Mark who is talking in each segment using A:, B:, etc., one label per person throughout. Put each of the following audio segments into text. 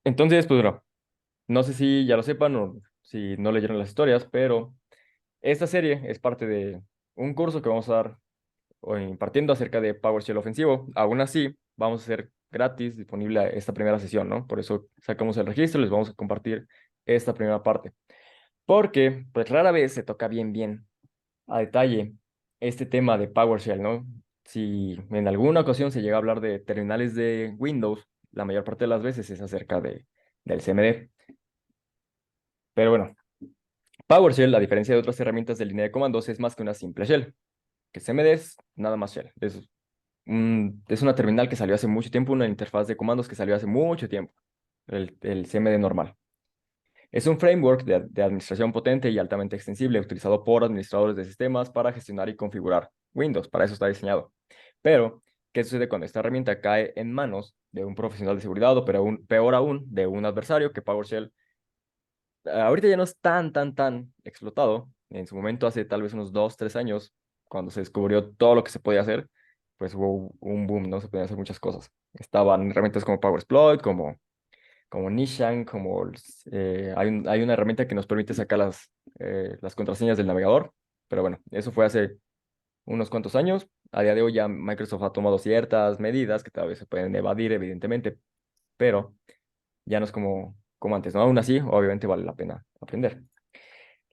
A: Entonces, pues bueno, no sé si ya lo sepan o si no leyeron las historias, pero esta serie es parte de un curso que vamos a dar o impartiendo acerca de PowerShell ofensivo. Aún así, vamos a hacer gratis disponible esta primera sesión, ¿no? Por eso sacamos el registro y les vamos a compartir esta primera parte. Porque, pues rara vez se toca bien a detalle este tema de PowerShell, ¿no? Si en alguna ocasión se llega a hablar de terminales de Windows, la mayor parte de las veces es acerca del CMD. Pero bueno, PowerShell, a diferencia de otras herramientas de línea de comandos, es más que una simple shell. Que CMD es nada más shell. Es una terminal que salió hace mucho tiempo, una interfaz de comandos que salió hace mucho tiempo, el CMD normal. Es un framework de administración potente y altamente extensible, utilizado por administradores de sistemas para gestionar y configurar Windows. Para eso está diseñado. Pero, ¿qué sucede cuando esta herramienta cae en manos de un profesional de seguridad o peor aún, de un adversario que PowerShell ahorita ya no es tan explotado? En su momento, hace tal vez unos 2, 3 años, cuando se descubrió todo lo que se podía hacer, pues hubo un boom, ¿no? Se podían hacer muchas cosas. Estaban herramientas como PowerSploit, como Nishan, hay una herramienta que nos permite sacar las contraseñas del navegador. Pero bueno, eso fue hace unos cuantos años. A día de hoy ya Microsoft ha tomado ciertas medidas que tal vez se pueden evadir, evidentemente, pero ya no es como antes, ¿no? Aún así, obviamente vale la pena aprender.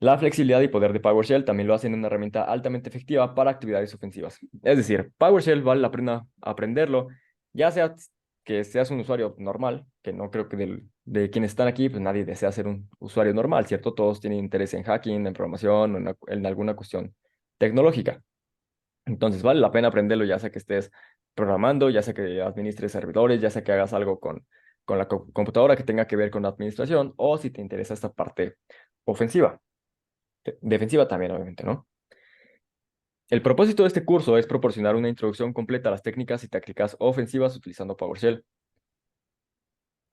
A: La flexibilidad y poder de PowerShell también lo hacen una herramienta altamente efectiva para actividades ofensivas. Es decir, PowerShell vale la pena aprenderlo, ya sea que seas un usuario normal, que no creo que de quienes están aquí, pues nadie desea ser un usuario normal, ¿cierto? Todos tienen interés en hacking, en programación, o en alguna cuestión tecnológica. Entonces vale la pena aprenderlo, ya sea que estés programando, ya sea que administres servidores, ya sea que hagas algo con la computadora que tenga que ver con la administración, o si te interesa esta parte ofensiva. Defensiva también, obviamente, ¿no? El propósito de este curso es proporcionar una introducción completa a las técnicas y tácticas ofensivas utilizando PowerShell.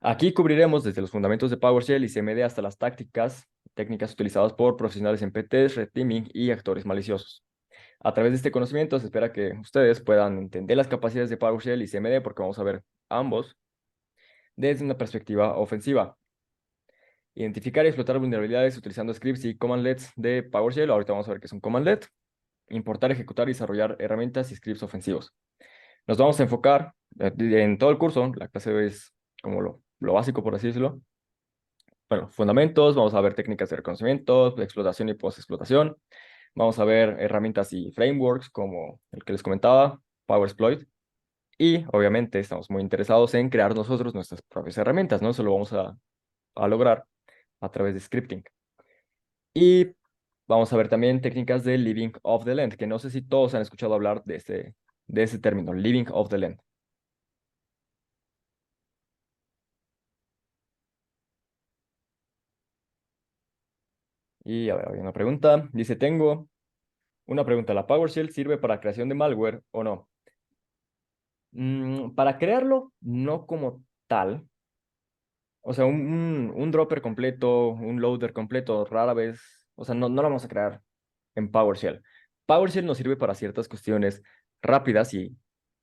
A: Aquí cubriremos desde los fundamentos de PowerShell y CMD hasta las técnicas utilizadas por profesionales en PTs, red teaming y actores maliciosos. A través de este conocimiento se espera que ustedes puedan entender las capacidades de PowerShell y CMD porque vamos a ver ambos desde una perspectiva ofensiva. Identificar y explotar vulnerabilidades utilizando scripts y commandlets de PowerShell. Ahorita vamos a ver qué es un commandlet. Importar, ejecutar y desarrollar herramientas y scripts ofensivos. Nos vamos a enfocar en todo el curso. La clase es como lo básico, por así decirlo. Bueno, fundamentos, vamos a ver técnicas de reconocimiento, de explotación y post-explotación. Vamos a ver herramientas y frameworks como el que les comentaba, PowerSploit. Y obviamente estamos muy interesados en crear nosotros nuestras propias herramientas, ¿no? Eso lo vamos a lograr a través de scripting. Y vamos a ver también técnicas de living off the land, que no sé si todos han escuchado hablar de ese término, living off the land. Y a ver, hay una pregunta. Dice, tengo una pregunta. ¿La PowerShell sirve para creación de malware o no? Para crearlo, no como tal. O sea, un dropper completo, un loader completo, rara vez. O sea, no lo vamos a crear en PowerShell. PowerShell nos sirve para ciertas cuestiones rápidas y,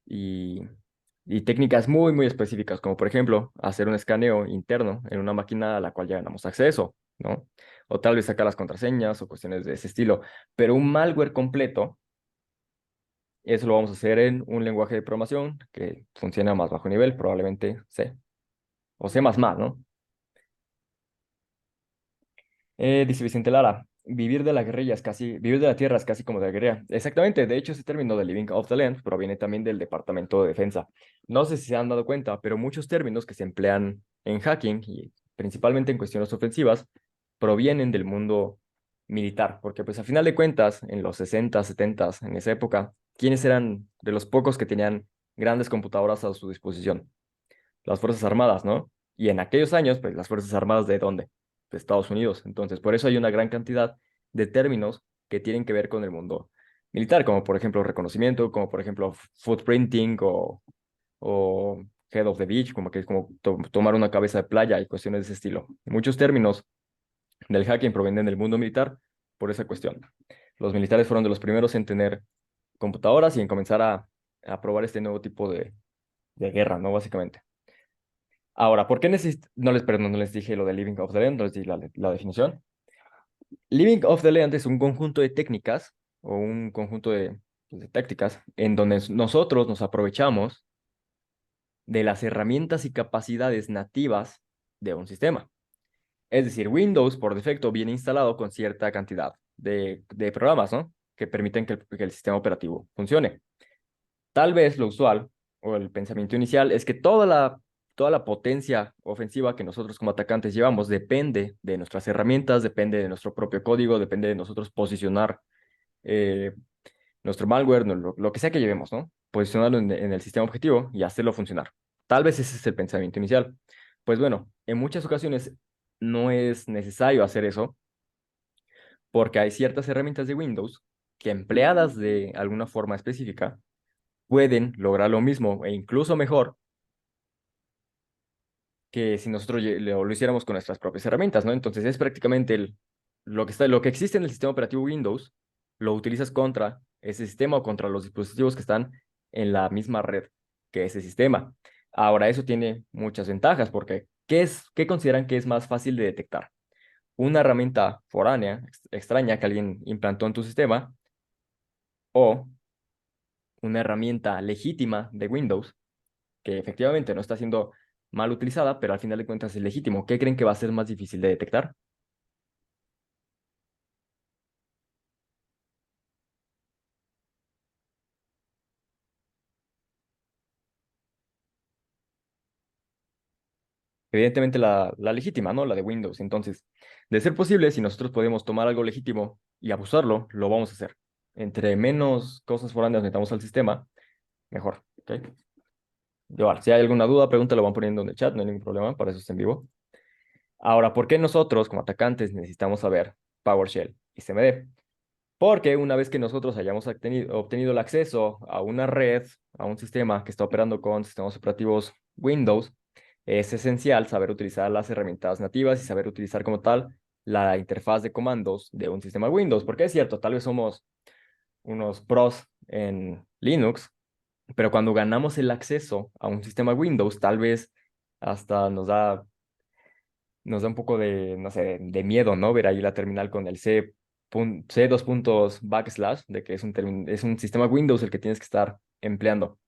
A: y técnicas muy específicas, como por ejemplo, hacer un escaneo interno en una máquina a la cual ya ganamos acceso, ¿no? O tal vez sacar las contraseñas o cuestiones de ese estilo. Pero un malware completo, eso lo vamos a hacer en un lenguaje de programación que funciona a más bajo nivel, probablemente C o C++, ¿no? Dice Vicente Lara, vivir de la tierra es casi como de la guerrilla. Exactamente, de hecho ese término de living off the land proviene también del Departamento de Defensa. No sé si se han dado cuenta, pero muchos términos que se emplean en hacking y principalmente en cuestiones ofensivas provienen del mundo militar, porque pues a final de cuentas, en los 60, 70, en esa época, ¿quiénes eran de los pocos que tenían grandes computadoras a su disposición? Las Fuerzas Armadas, ¿no? Y en aquellos años, pues las Fuerzas Armadas ¿de dónde? De Estados Unidos. Entonces, por eso hay una gran cantidad de términos que tienen que ver con el mundo militar, como por ejemplo reconocimiento, como por ejemplo footprinting o head of the beach, como que es como tomar una cabeza de playa y cuestiones de ese estilo. Muchos términos del hacking provienen del mundo militar por esa cuestión. Los militares fueron de los primeros en tener computadoras y en comenzar a probar este nuevo tipo de guerra, ¿no? Básicamente. Ahora, ¿por qué no les, perdón, no les dije lo de Living of the Land, no les di la definición? Living of the Land es un conjunto de técnicas o un conjunto de tácticas en donde nosotros nos aprovechamos de las herramientas y capacidades nativas de un sistema. Es decir, Windows por defecto viene instalado con cierta cantidad de programas, ¿no? Que permiten que el sistema operativo funcione. Tal vez lo usual o el pensamiento inicial es que toda la potencia ofensiva que nosotros como atacantes llevamos depende de nuestras herramientas, depende de nuestro propio código, depende de nosotros posicionar eh, nuestro malware, lo que sea que llevemos, ¿no? Posicionarlo en el sistema objetivo y hacerlo funcionar. Tal vez ese es el pensamiento inicial. Pues bueno, en muchas ocasiones no es necesario hacer eso porque hay ciertas herramientas de Windows que empleadas de alguna forma específica pueden lograr lo mismo e incluso mejor que si nosotros lo hiciéramos con nuestras propias herramientas, ¿no? Entonces es prácticamente lo que existe en el sistema operativo Windows, lo utilizas contra ese sistema o contra los dispositivos que están en la misma red que ese sistema. Ahora, eso tiene muchas ventajas porque ¿qué consideran que es más fácil de detectar? ¿Una herramienta foránea, extraña que alguien implantó en tu sistema o una herramienta legítima de Windows que efectivamente no está siendo mal utilizada, pero al final de cuentas es legítimo? ¿Qué creen que va a ser más difícil de detectar? Evidentemente la legítima, ¿no? La de Windows. Entonces, de ser posible, si nosotros podemos tomar algo legítimo y abusarlo, lo vamos a hacer. Entre menos cosas foráneas metamos al sistema, mejor. ¿Ok? Igual, si hay alguna duda, pregunta, lo van poniendo en el chat, no hay ningún problema, para eso está en vivo. Ahora, ¿por qué nosotros, como atacantes, necesitamos saber PowerShell y CMD? Porque una vez que nosotros hayamos obtenido el acceso a una red, a un sistema que está operando con sistemas operativos Windows, es esencial saber utilizar las herramientas nativas y saber utilizar como tal la interfaz de comandos de un sistema Windows. Porque es cierto, tal vez somos unos pros en Linux, pero cuando ganamos el acceso a un sistema Windows, tal vez hasta nos da un poco de, no sé, de miedo, ¿no? Ver ahí la terminal con el C dos puntos backslash, de que es un sistema Windows el que tienes que estar empleando.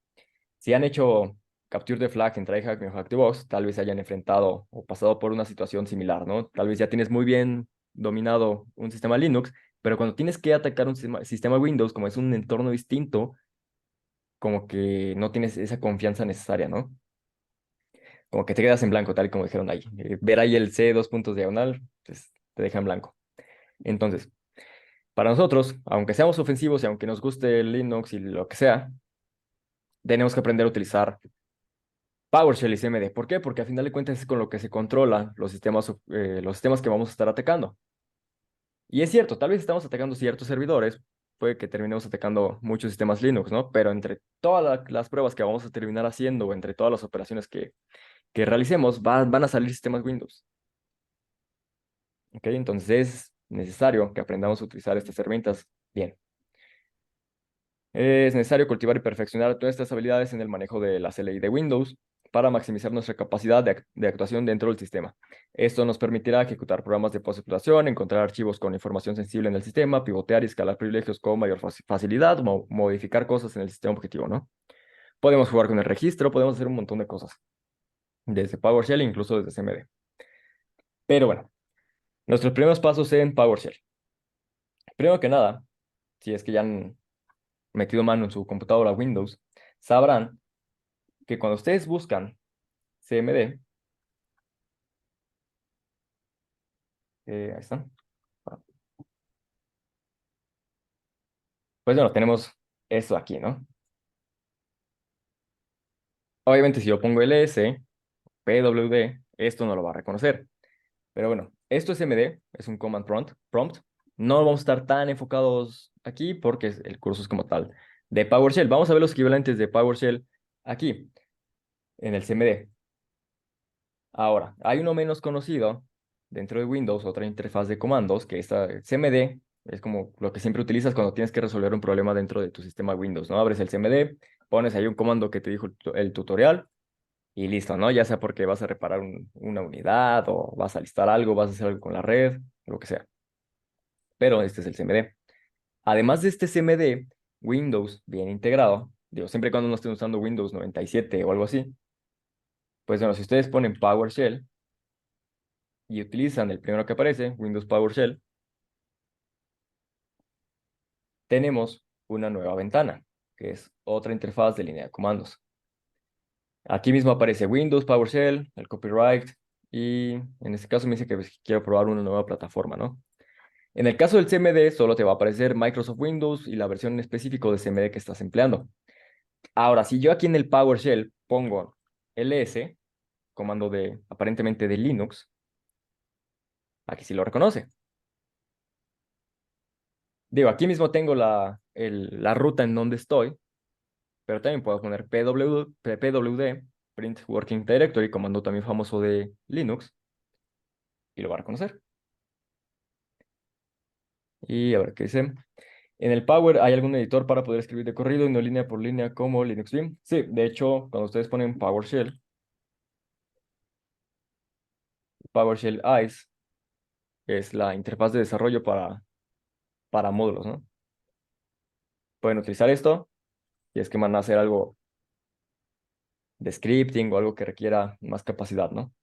A: Si han hecho capture the flag en TryHack o Hackthebox, tal vez hayan enfrentado o pasado por una situación similar, ¿no? Tal vez ya tienes muy bien dominado un sistema Linux, pero cuando tienes que atacar un sistema Windows, como es un entorno distinto, como que no tienes esa confianza necesaria, ¿no? Como que te quedas en blanco, tal y como dijeron ahí. Ver ahí el C dos puntos diagonal, pues te deja en blanco. Entonces, para nosotros, aunque seamos ofensivos y aunque nos guste el Linux y lo que sea, tenemos que aprender a utilizar PowerShell y CMD. ¿Por qué? Porque a final de cuentas es con lo que se controlan los sistemas que vamos a estar atacando. Y es cierto, tal vez estamos atacando ciertos servidores, puede que terminemos atacando muchos sistemas Linux, ¿no? Pero entre todas las pruebas que vamos a terminar haciendo, o entre todas las operaciones que realicemos, van a salir sistemas Windows. ¿Ok? Entonces es necesario que aprendamos a utilizar estas herramientas bien. Es necesario cultivar y perfeccionar todas estas habilidades en el manejo de la CLI de Windows para maximizar nuestra capacidad de actuación dentro del sistema. Esto nos permitirá ejecutar programas de postexploración, encontrar archivos con información sensible en el sistema, pivotear y escalar privilegios con mayor facilidad, modificar cosas en el sistema objetivo, ¿no? Podemos jugar con el registro, podemos hacer un montón de cosas, desde PowerShell, incluso desde CMD. Pero bueno, nuestros primeros pasos en PowerShell. Primero que nada, si es que ya han metido mano en su computadora Windows, sabrán que cuando ustedes buscan CMD, ahí están. Pues bueno, tenemos esto aquí, ¿no? Obviamente, si yo pongo ls, pwd, esto no lo va a reconocer. Pero bueno, esto es MD, es un command prompt. No vamos a estar tan enfocados aquí porque el curso es como tal de PowerShell. Vamos a ver los equivalentes de PowerShell aquí, en el CMD. Ahora, hay uno menos conocido dentro de Windows, otra interfaz de comandos, que esta CMD es como lo que siempre utilizas cuando tienes que resolver un problema dentro de tu sistema Windows, ¿no? Abres el CMD, pones ahí un comando que te dijo el tutorial y listo, ¿no? Ya sea porque vas a reparar una unidad o vas a listar algo, vas a hacer algo con la red, lo que sea. Pero este es el CMD. Además de este CMD, Windows bien integrado, digo, siempre y cuando no estén usando Windows 97 o algo así, pues bueno, si ustedes ponen PowerShell y utilizan el primero que aparece, Windows PowerShell, tenemos una nueva ventana, que es otra interfaz de línea de comandos. Aquí mismo aparece Windows, PowerShell, el copyright, y en este caso me dice que pues, quiero probar una nueva plataforma, ¿no? En el caso del CMD, solo te va a aparecer Microsoft Windows y la versión en específico de CMD que estás empleando. Ahora, si yo aquí en el PowerShell pongo ls, comando de aparentemente de Linux, aquí sí lo reconoce. Digo, aquí mismo tengo la ruta en donde estoy, pero también puedo poner pwd, print working directory, comando también famoso de Linux, y lo va a reconocer. Y a ver qué dice. En el Power, ¿hay algún editor para poder escribir de corrido y no línea por línea como Linux Vim? Sí, de hecho, cuando ustedes ponen PowerShell ICE es la interfaz de desarrollo para módulos, ¿no? Pueden utilizar esto y es que van a hacer algo de scripting o algo que requiera más capacidad, ¿no?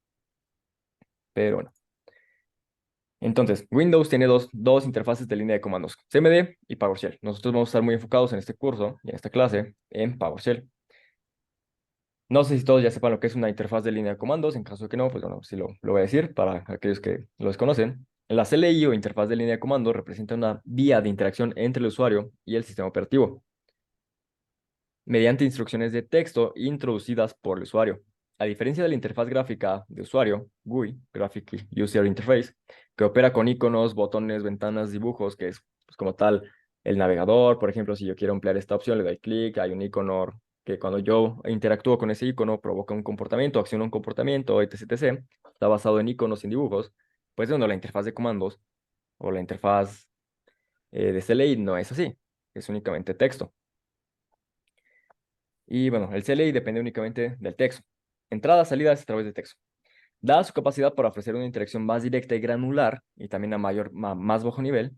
A: Pero bueno. Entonces, Windows tiene dos interfaces de línea de comandos, CMD y PowerShell. Nosotros vamos a estar muy enfocados en este curso y en esta clase en PowerShell. No sé si todos ya sepan lo que es una interfaz de línea de comandos. En caso de que no, pues bueno, sí lo voy a decir para aquellos que lo desconocen. La CLI o interfaz de línea de comandos representa una vía de interacción entre el usuario y el sistema operativo, mediante instrucciones de texto introducidas por el usuario. A diferencia de la interfaz gráfica de usuario, GUI, Graphic User Interface, que opera con iconos, botones, ventanas, dibujos, que es pues, como tal el navegador. Por ejemplo, si yo quiero emplear esta opción, le doy clic, hay un icono que cuando yo interactúo con ese icono provoca un comportamiento, acciona un comportamiento, etc, etc. Está basado en iconos y en dibujos. Pues bueno, la interfaz de comandos o la interfaz de CLI no es así, es únicamente texto. Y bueno, el CLI depende únicamente del texto. Entradas, salidas a través de texto. Dada su capacidad para ofrecer una interacción más directa y granular, y también a más bajo nivel,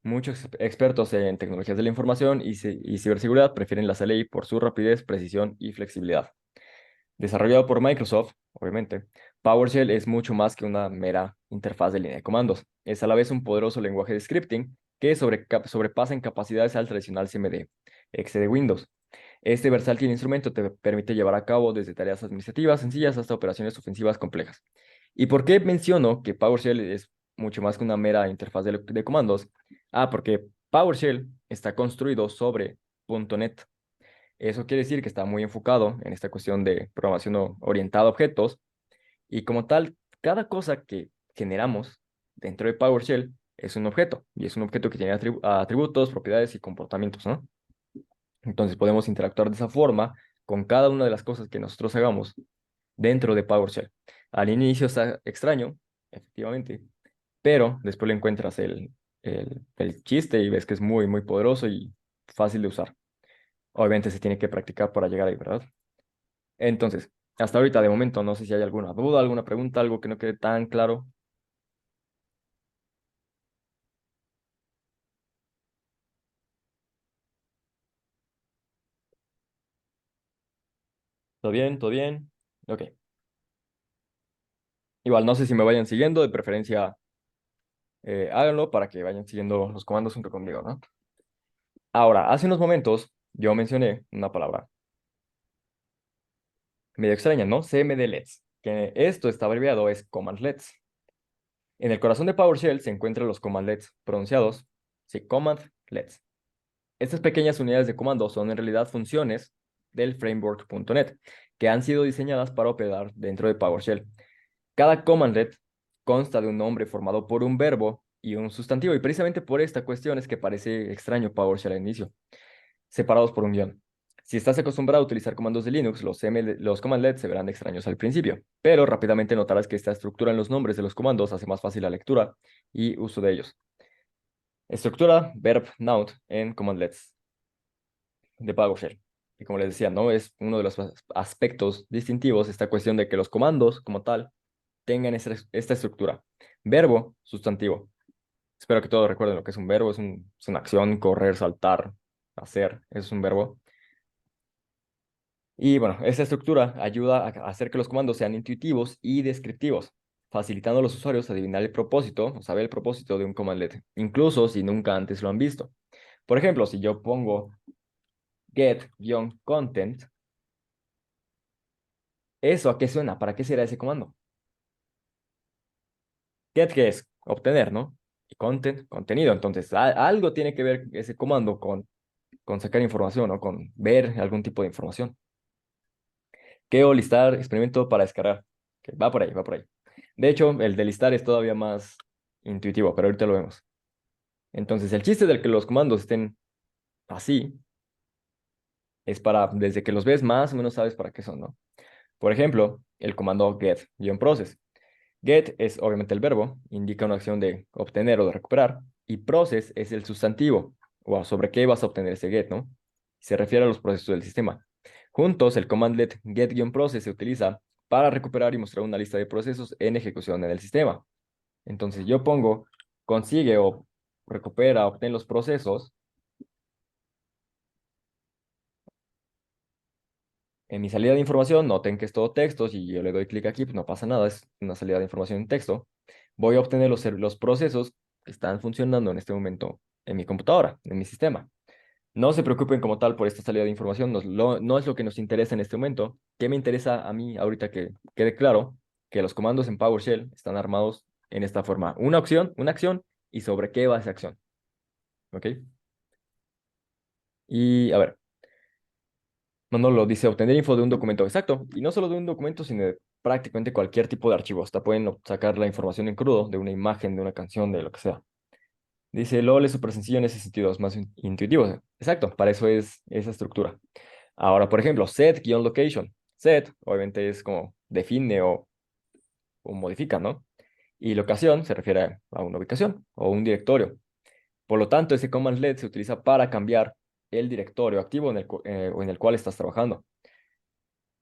A: muchos expertos en tecnologías de la información y ciberseguridad prefieren la CLI por su rapidez, precisión y flexibilidad. Desarrollado por Microsoft, obviamente, PowerShell es mucho más que una mera interfaz de línea de comandos. Es a la vez un poderoso lenguaje de scripting que sobrepasa en capacidades al tradicional CMD, exe de Windows. Este versátil instrumento te permite llevar a cabo desde tareas administrativas sencillas hasta operaciones ofensivas complejas. ¿Y por qué menciono que PowerShell es mucho más que una mera interfaz de comandos? Porque PowerShell está construido sobre .NET. Eso quiere decir que está muy enfocado en esta cuestión de programación orientada a objetos y como tal, cada cosa que generamos dentro de PowerShell es un objeto y es un objeto que tiene atributos, propiedades y comportamientos, ¿no? Entonces podemos interactuar de esa forma con cada una de las cosas que nosotros hagamos dentro de PowerShell. Al inicio está extraño, efectivamente, pero después le encuentras el chiste y ves que es muy, muy poderoso y fácil de usar. Obviamente se tiene que practicar para llegar ahí, ¿verdad? Entonces, hasta ahorita de momento no sé si hay alguna duda, alguna pregunta, algo que no quede tan claro. ¿Todo bien? ¿Todo bien? Ok. Igual no sé si me vayan siguiendo, de preferencia háganlo para que vayan siguiendo los comandos junto conmigo, ¿no? Ahora, hace unos momentos yo mencioné una palabra medio extraña, ¿no? CMDLETs, que esto está abreviado es Commandlets. En el corazón de PowerShell se encuentran los Commandlets pronunciados, sí, Commandlets. Estas pequeñas unidades de comando son en realidad funciones del framework.NET que han sido diseñadas para operar dentro de PowerShell. Cada commandlet consta de un nombre formado por un verbo y un sustantivo, y precisamente por esta cuestión es que parece extraño PowerShell al inicio, separados por un guión. Si estás acostumbrado a utilizar comandos de Linux, los commandlets se verán extraños al principio, pero rápidamente notarás que esta estructura en los nombres de los comandos hace más fácil la lectura y uso de ellos. Estructura verb noun en commandlets de PowerShell. Y como les decía, ¿no? Es uno de los aspectos distintivos, esta cuestión de que los comandos como tal tengan esta estructura. Verbo, sustantivo. Espero que todos recuerden lo que es un verbo. Es una acción, correr, saltar, hacer. Eso es un verbo. Y bueno, esta estructura ayuda a hacer que los comandos sean intuitivos y descriptivos, facilitando a los usuarios adivinar el propósito o saber el propósito de un commandlet, incluso si nunca antes lo han visto. Por ejemplo, si yo pongo get-content, ¿eso a qué suena? ¿Para qué será ese comando? Get, ¿qué es? Obtener, ¿no? Y content, contenido. Entonces, algo tiene que ver ese comando con sacar información o con ver algún tipo de información. Que o listar experimento para descargar. Que va por ahí, va por ahí. De hecho, el de listar es todavía más intuitivo, pero ahorita lo vemos. Entonces, el chiste del que los comandos estén así es para, desde que los ves, más o menos sabes para qué son, ¿no? Por ejemplo, el comando get-process. Get es obviamente el verbo, indica una acción de obtener o de recuperar, y process es el sustantivo, o sobre qué vas a obtener ese get, ¿no? Se refiere a los procesos del sistema. Juntos, el commandlet get-process se utiliza para recuperar y mostrar una lista de procesos en ejecución en el sistema. Entonces yo pongo consigue o recupera, obtén los procesos. En mi salida de información, noten que es todo texto. Si yo le doy clic aquí, pues no pasa nada, es una salida de información en texto. Voy a obtener los procesos que están funcionando en este momento en mi computadora, en mi sistema. No se preocupen como tal por esta salida de información, no es lo que nos interesa en este momento. ¿Qué me interesa a mí ahorita que quede claro? Que los comandos en PowerShell están armados en esta forma. Una acción y sobre qué va esa acción. ¿Ok? Y a ver. Manolo dice obtener info de un documento exacto, y no solo de un documento, sino de prácticamente cualquier tipo de archivo. Hasta pueden sacar la información en crudo de una imagen, de una canción, de lo que sea. Dice LOL es súper sencillo en ese sentido, es más intuitivo. Exacto, para eso es esa estructura. Ahora, por ejemplo, set-location. Set, obviamente, es como define o modifica, ¿no? Y locación se refiere a una ubicación o un directorio. Por lo tanto, ese command let se utiliza para cambiar el directorio activo o en el cual estás trabajando.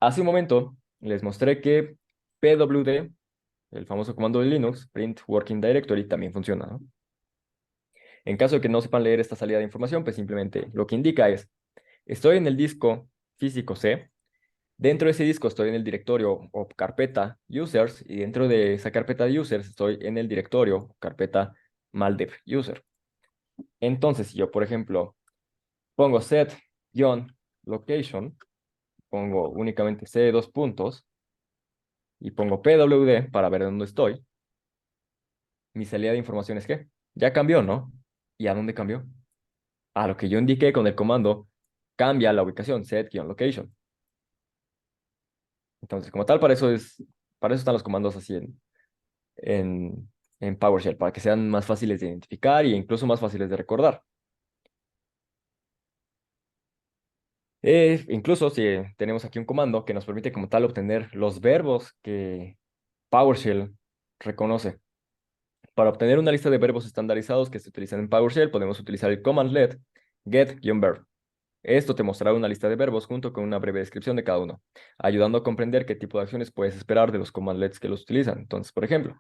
A: Hace un momento les mostré que pwd, el famoso comando de Linux, print working directory, también funciona, ¿no? En caso de que no sepan leer esta salida de información, pues simplemente lo que indica es, estoy en el disco físico C, dentro de ese disco estoy en el directorio o carpeta users, y dentro de esa carpeta de users estoy en el directorio o carpeta maldev user. Entonces, si yo, por ejemplo, pongo set-location, pongo únicamente C dos puntos, y pongo pwd para ver dónde estoy, mi salida de información es que ya cambió, ¿no? ¿Y a dónde cambió? A lo que yo indiqué con el comando cambia la ubicación, set-location. Entonces, como tal, para eso están los comandos así en PowerShell, para que sean más fáciles de identificar e incluso más fáciles de recordar. Incluso si tenemos aquí un comando que nos permite como tal obtener los verbos que PowerShell reconoce. Para obtener una lista de verbos estandarizados que se utilizan en PowerShell, podemos utilizar el commandlet get-verb. Esto te mostrará una lista de verbos junto con una breve descripción de cada uno, ayudando a comprender qué tipo de acciones puedes esperar de los commandlets que los utilizan. Entonces, por ejemplo,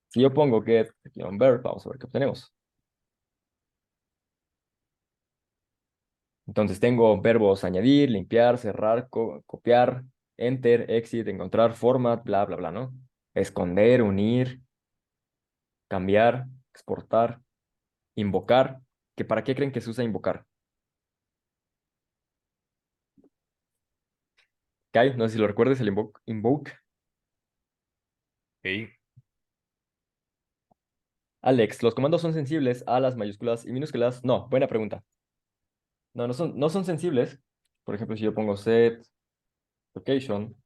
A: si yo pongo get-verb, vamos a ver qué obtenemos. Entonces tengo verbos añadir, limpiar, cerrar, copiar, enter, exit, encontrar, format, bla, bla, bla, ¿no? Esconder, unir, cambiar, exportar, invocar. ¿Que para qué creen que se usa invocar? Kai, no sé si lo recuerdes, el invoke.
B: Ok.
A: Alex, ¿los comandos son sensibles a las mayúsculas y minúsculas? No, buena pregunta. No, no son sensibles. Por ejemplo, si yo pongo set location,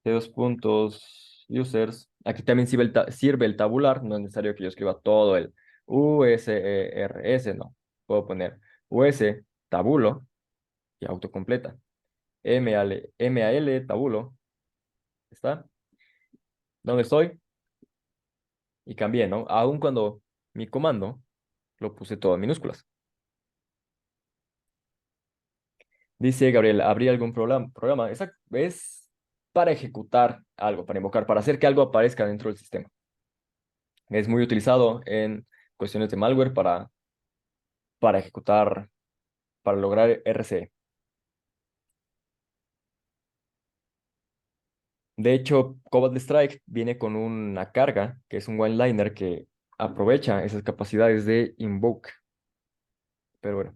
A: de dos puntos, users, aquí también sirve el tabular, no es necesario que yo escriba todo el USERS, no. Puedo poner US tabulo y autocompleta. MAL tabulo, ¿está? ¿Dónde estoy? Y cambié, ¿no? Aun cuando mi comando lo puse todo en minúsculas. Dice Gabriel, ¿habría algún programa? Es para ejecutar algo, para invocar, para hacer que algo aparezca dentro del sistema. Es muy utilizado en cuestiones de malware para ejecutar, para lograr RCE. De hecho, Cobalt Strike viene con una carga, que es un one-liner que aprovecha esas capacidades de invoke. Pero bueno,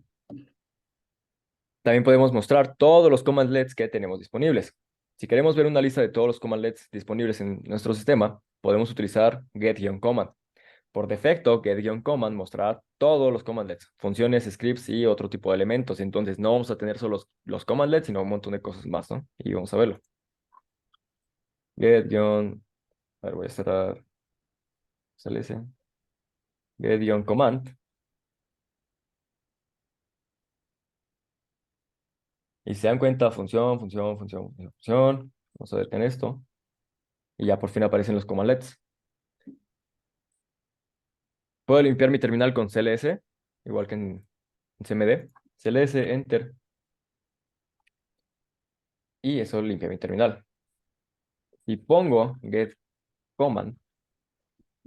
A: también podemos mostrar todos los commandlets que tenemos disponibles. Si queremos ver una lista de todos los commandlets disponibles en nuestro sistema, podemos utilizar get-command. Por defecto, get-command mostrará todos los commandlets, funciones, scripts y otro tipo de elementos. Entonces no vamos a tener solo los commandlets, sino un montón de cosas más, ¿no? Y vamos a verlo. Get- a ver, voy a cerrar CLS. Get-command. Y si se dan cuenta, función, función, función, función, función. Vamos a ver en esto. Y ya por fin aparecen los commandlets. Puedo limpiar mi terminal con CLS, igual que en CMD. CLS, Enter, y eso limpia mi terminal. Y pongo get command,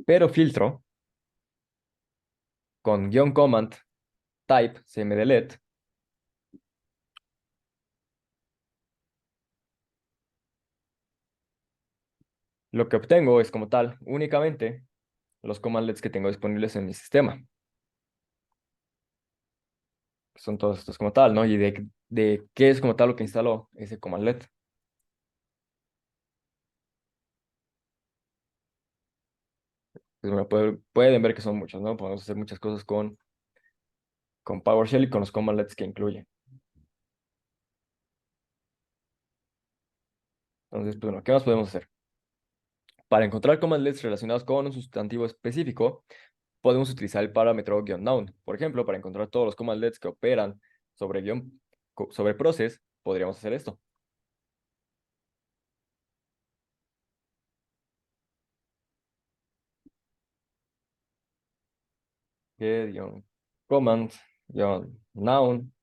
A: pero filtro con guión command type cmdlet. Lo que obtengo es como tal únicamente los commandlets que tengo disponibles en mi sistema. Son todos estos como tal, ¿no? Y de qué es como tal lo que instaló ese commandlet. Pues bueno, pueden ver que son muchos, ¿no? Podemos hacer muchas cosas con PowerShell y con los commandlets que incluye. Entonces, pues bueno, ¿qué más podemos hacer? Para encontrar commandlets relacionados con un sustantivo específico, podemos utilizar el parámetro "noun". Por ejemplo, para encontrar todos los commandlets que operan sobre process, podríamos hacer esto. Get-command, "noun",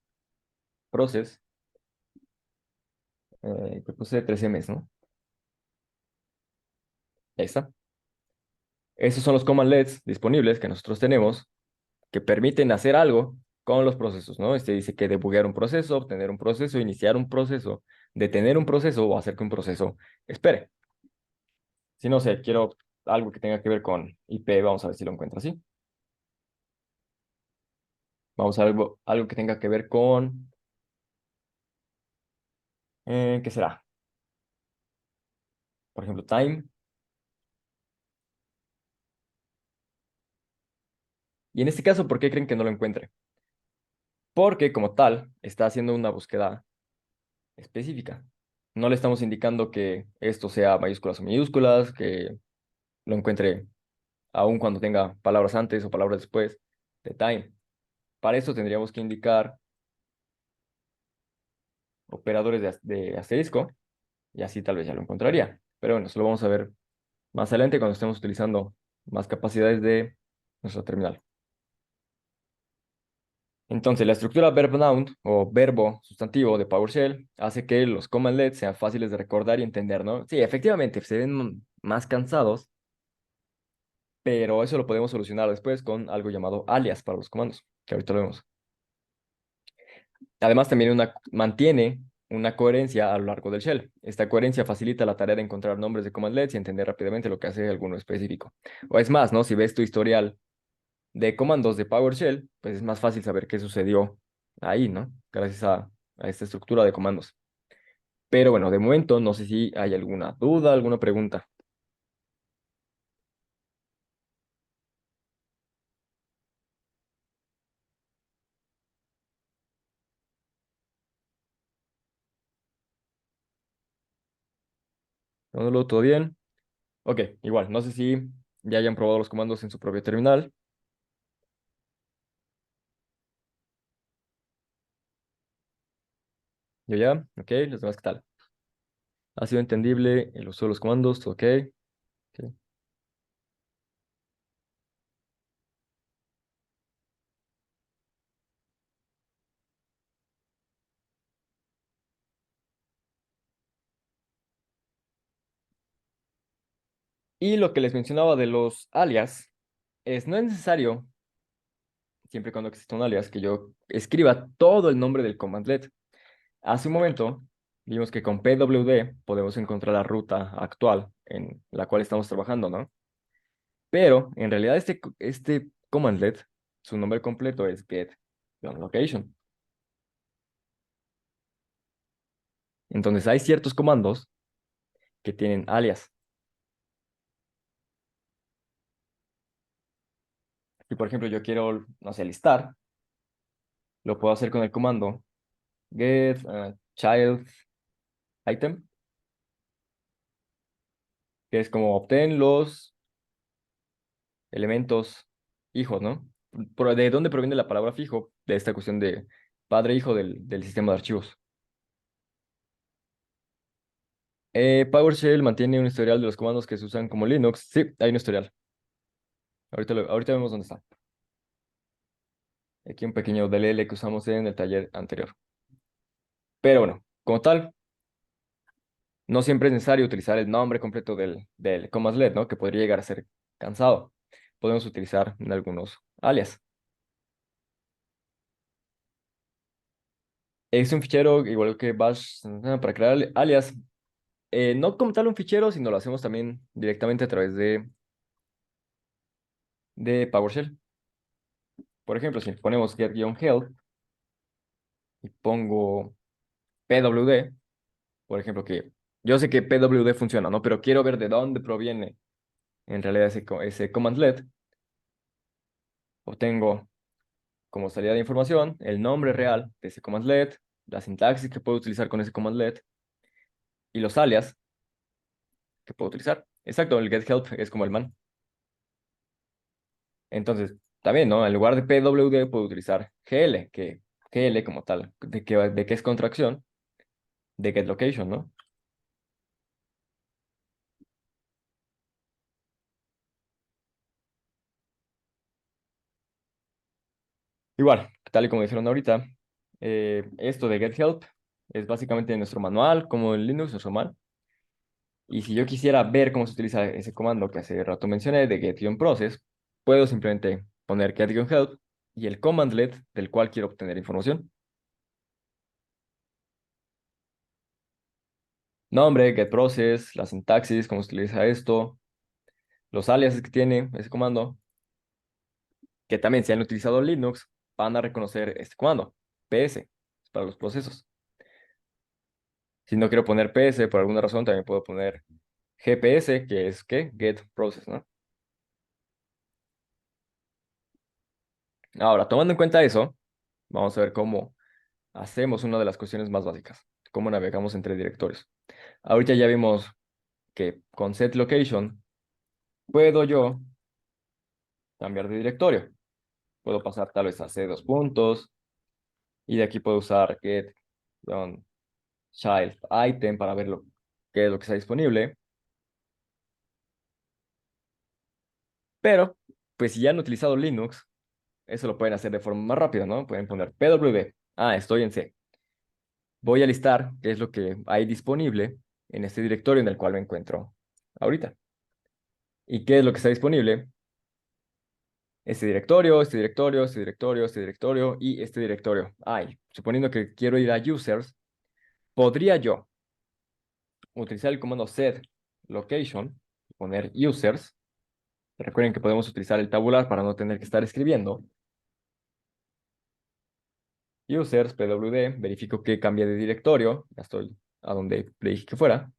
A: process, que puse 3ms, ¿no? Ahí está. Esos son los commandlets disponibles que nosotros tenemos que permiten hacer algo con los procesos, ¿no? Este dice que debuguear un proceso, obtener un proceso, iniciar un proceso, detener un proceso o hacer que un proceso espere. Si no sé, quiero algo que tenga que ver con IP, vamos a ver si lo encuentro así. Vamos a ver algo que tenga que ver con, ¿qué será? Por ejemplo, time. Y en este caso, ¿por qué creen que no lo encuentre? Porque como tal, está haciendo una búsqueda específica. No le estamos indicando que esto sea mayúsculas o minúsculas, que lo encuentre aun cuando tenga palabras antes o palabras después de time. Para eso tendríamos que indicar operadores de asterisco y así tal vez ya lo encontraría. Pero bueno, eso lo vamos a ver más adelante cuando estemos utilizando más capacidades de nuestro terminal. Entonces, la estructura verb-noun o verbo sustantivo de PowerShell hace que los commandlets sean fáciles de recordar y entender, ¿no? Sí, efectivamente, se ven más cansados, pero eso lo podemos solucionar después con algo llamado alias para los comandos, que ahorita lo vemos. Además, también mantiene una coherencia a lo largo del shell. Esta coherencia facilita la tarea de encontrar nombres de commandlets y entender rápidamente lo que hace alguno específico. O es más, ¿no? Si ves tu historial de comandos de PowerShell, pues es más fácil saber qué sucedió ahí, ¿no? Gracias a esta estructura de comandos. Pero bueno, de momento no sé si hay alguna duda, alguna pregunta. ¿Todo bien? Ok, igual, no sé si ya hayan probado los comandos en su propio terminal. Yo ya, ok, los demás, ¿qué tal? ¿Ha sido entendible el uso de los comandos? ¿Todo ok? Ok. Y lo que les mencionaba de los alias es, no es necesario, siempre y cuando exista un alias, que yo escriba todo el nombre del commandlet. Hace un momento vimos que con PWD podemos encontrar la ruta actual en la cual estamos trabajando, ¿no? Pero en realidad este commandlet, su nombre completo es get location. Entonces hay ciertos comandos que tienen alias. Si por ejemplo yo quiero, no sé, listar, lo puedo hacer con el comando get child item, que es como obtén los elementos hijos, ¿no? ¿De dónde proviene la palabra fijo? De esta cuestión de padre-hijo del sistema de archivos. PowerShell mantiene un historial de los comandos que se usan como Linux. Sí, hay un historial. Ahorita vemos dónde está. Aquí un pequeño DLL que usamos en el taller anterior. Pero bueno, como tal, no siempre es necesario utilizar el nombre completo del commandlet, ¿no? Que podría llegar a ser cansado. Podemos utilizar en algunos alias. Es un fichero igual que Bash para crear alias. No como tal un fichero, sino lo hacemos también directamente a través de PowerShell. Por ejemplo, si ponemos get-help y pongo pwd, por ejemplo, que yo sé que pwd funciona, ¿no? Pero quiero ver de dónde proviene en realidad ese commandlet. Obtengo como salida de información el nombre real de ese commandlet, la sintaxis que puedo utilizar con ese commandlet y los alias que puedo utilizar. Exacto, el get-help es como el man. Entonces, también, ¿no? En lugar de pwd puedo utilizar gl, que gl como tal, de qué es contracción, de get location, ¿no? Igual, tal y como dijeron ahorita, esto de get help es básicamente nuestro manual, como en Linux, nuestro manual. Y si yo quisiera ver cómo se utiliza ese comando que hace rato mencioné de get-process, puedo simplemente poner get-help y el commandlet del cual quiero obtener información. Nombre, get-process, la sintaxis, cómo se utiliza esto, los aliases que tiene ese comando, que también si han utilizado Linux, van a reconocer este comando, PS, para los procesos. Si no quiero poner PS por alguna razón, también puedo poner GPS, que es ¿qué? Get Process, ¿no? Ahora, tomando en cuenta eso, vamos a ver cómo hacemos una de las cuestiones más básicas, cómo navegamos entre directorios. Ahorita ya vimos que con set location puedo yo cambiar de directorio. Puedo pasar tal vez a C dos puntos y de aquí puedo usar get child item para ver qué es lo que está disponible. Pero, pues si ya han utilizado Linux, eso lo pueden hacer de forma más rápida, ¿no? Pueden poner pwd. Ah, estoy en C. Voy a listar qué es lo que hay disponible en este directorio en el cual me encuentro ahorita. ¿Y qué es lo que está disponible? Este directorio, este directorio, este directorio, este directorio y este directorio. Ay, suponiendo que quiero ir a users, podría yo utilizar el comando set location, poner users. Recuerden que podemos utilizar el tabular para no tener que estar escribiendo. Users, pwd, verifico que cambia de directorio. Ya estoy a donde le dije que fuera.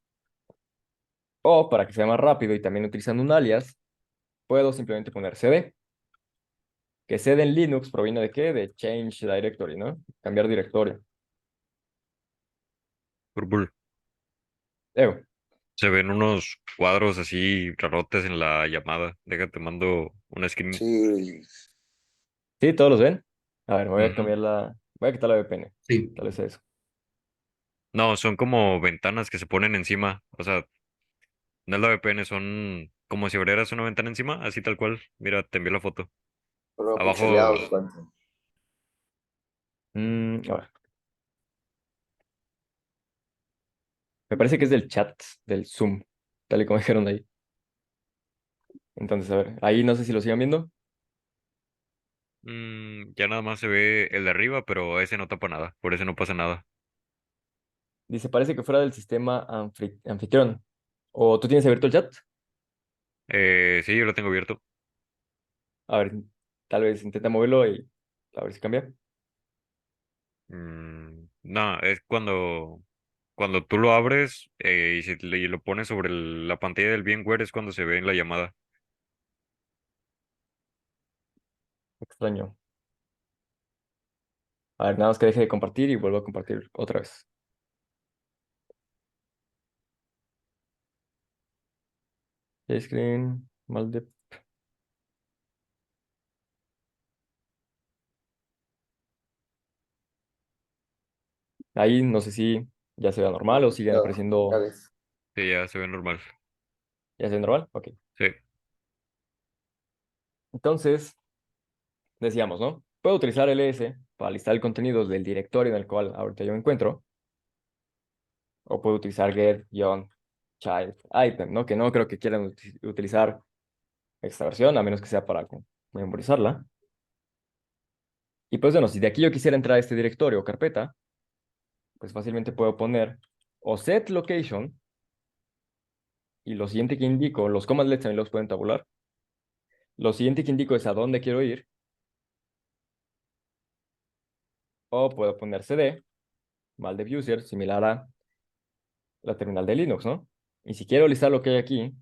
A: O para que sea más rápido y también utilizando un alias, puedo simplemente poner cd, que cd en Linux proviene de qué? De change directory, ¿no? Cambiar directorio.
B: Burbul.
A: Ew.
B: Se ven unos cuadros así rarotes en la llamada. Déjate, mando una screen.
C: Sí,
A: ¿Sí? ¿Todos los ven? A ver, voy a
B: Ujú.
A: cambiar voy a quitar la VPN.
C: sí,
A: Tal vez eso.
B: No, son como ventanas que se ponen encima. O sea, no es la VPN, son como si abrieras una ventana encima, así tal cual. Mira, te envío la foto.
C: pero
B: Abajo,
C: pixeleados, cuenta.
A: A ver. Me parece que es del chat, del Zoom, tal y como dijeron ahí. Entonces, a ver, ahí no sé si lo sigan viendo.
B: Ya nada más se ve el de arriba, pero ese no tapa nada, por eso no pasa nada.
A: Dice, parece que fuera del sistema anfitrión. ¿O tú tienes abierto el chat?
B: Sí, yo lo tengo abierto.
A: A ver, tal vez intenta moverlo y a ver si cambia.
B: No, es cuando tú lo abres y si lo pones sobre la pantalla del VMware es cuando se ve en la llamada.
A: Extraño. A ver, nada más que deje de compartir y vuelvo a compartir otra vez. Share screen, mal de... Ahí no sé si ya se ve normal o siguen apareciendo.
B: Sí, ya se ve normal.
A: ¿Ya se ve normal? Ok.
B: Sí,
A: Entonces, decíamos, ¿no? Puedo utilizar ls para listar el contenido del directorio en el cual ahorita yo me encuentro. O puedo utilizar get-child item, ¿no? Que no creo que quieran utilizar esta versión, a menos que sea para memorizarla. Y pues bueno, si de aquí yo quisiera entrar a este directorio o carpeta, pues fácilmente puedo poner o set location, y lo siguiente que indico, los command también los pueden tabular. Lo siguiente que indico es a dónde quiero ir, o puedo poner cd, mal de user, similar a la terminal de Linux, ¿no? Y si quiero listar lo que hay aquí,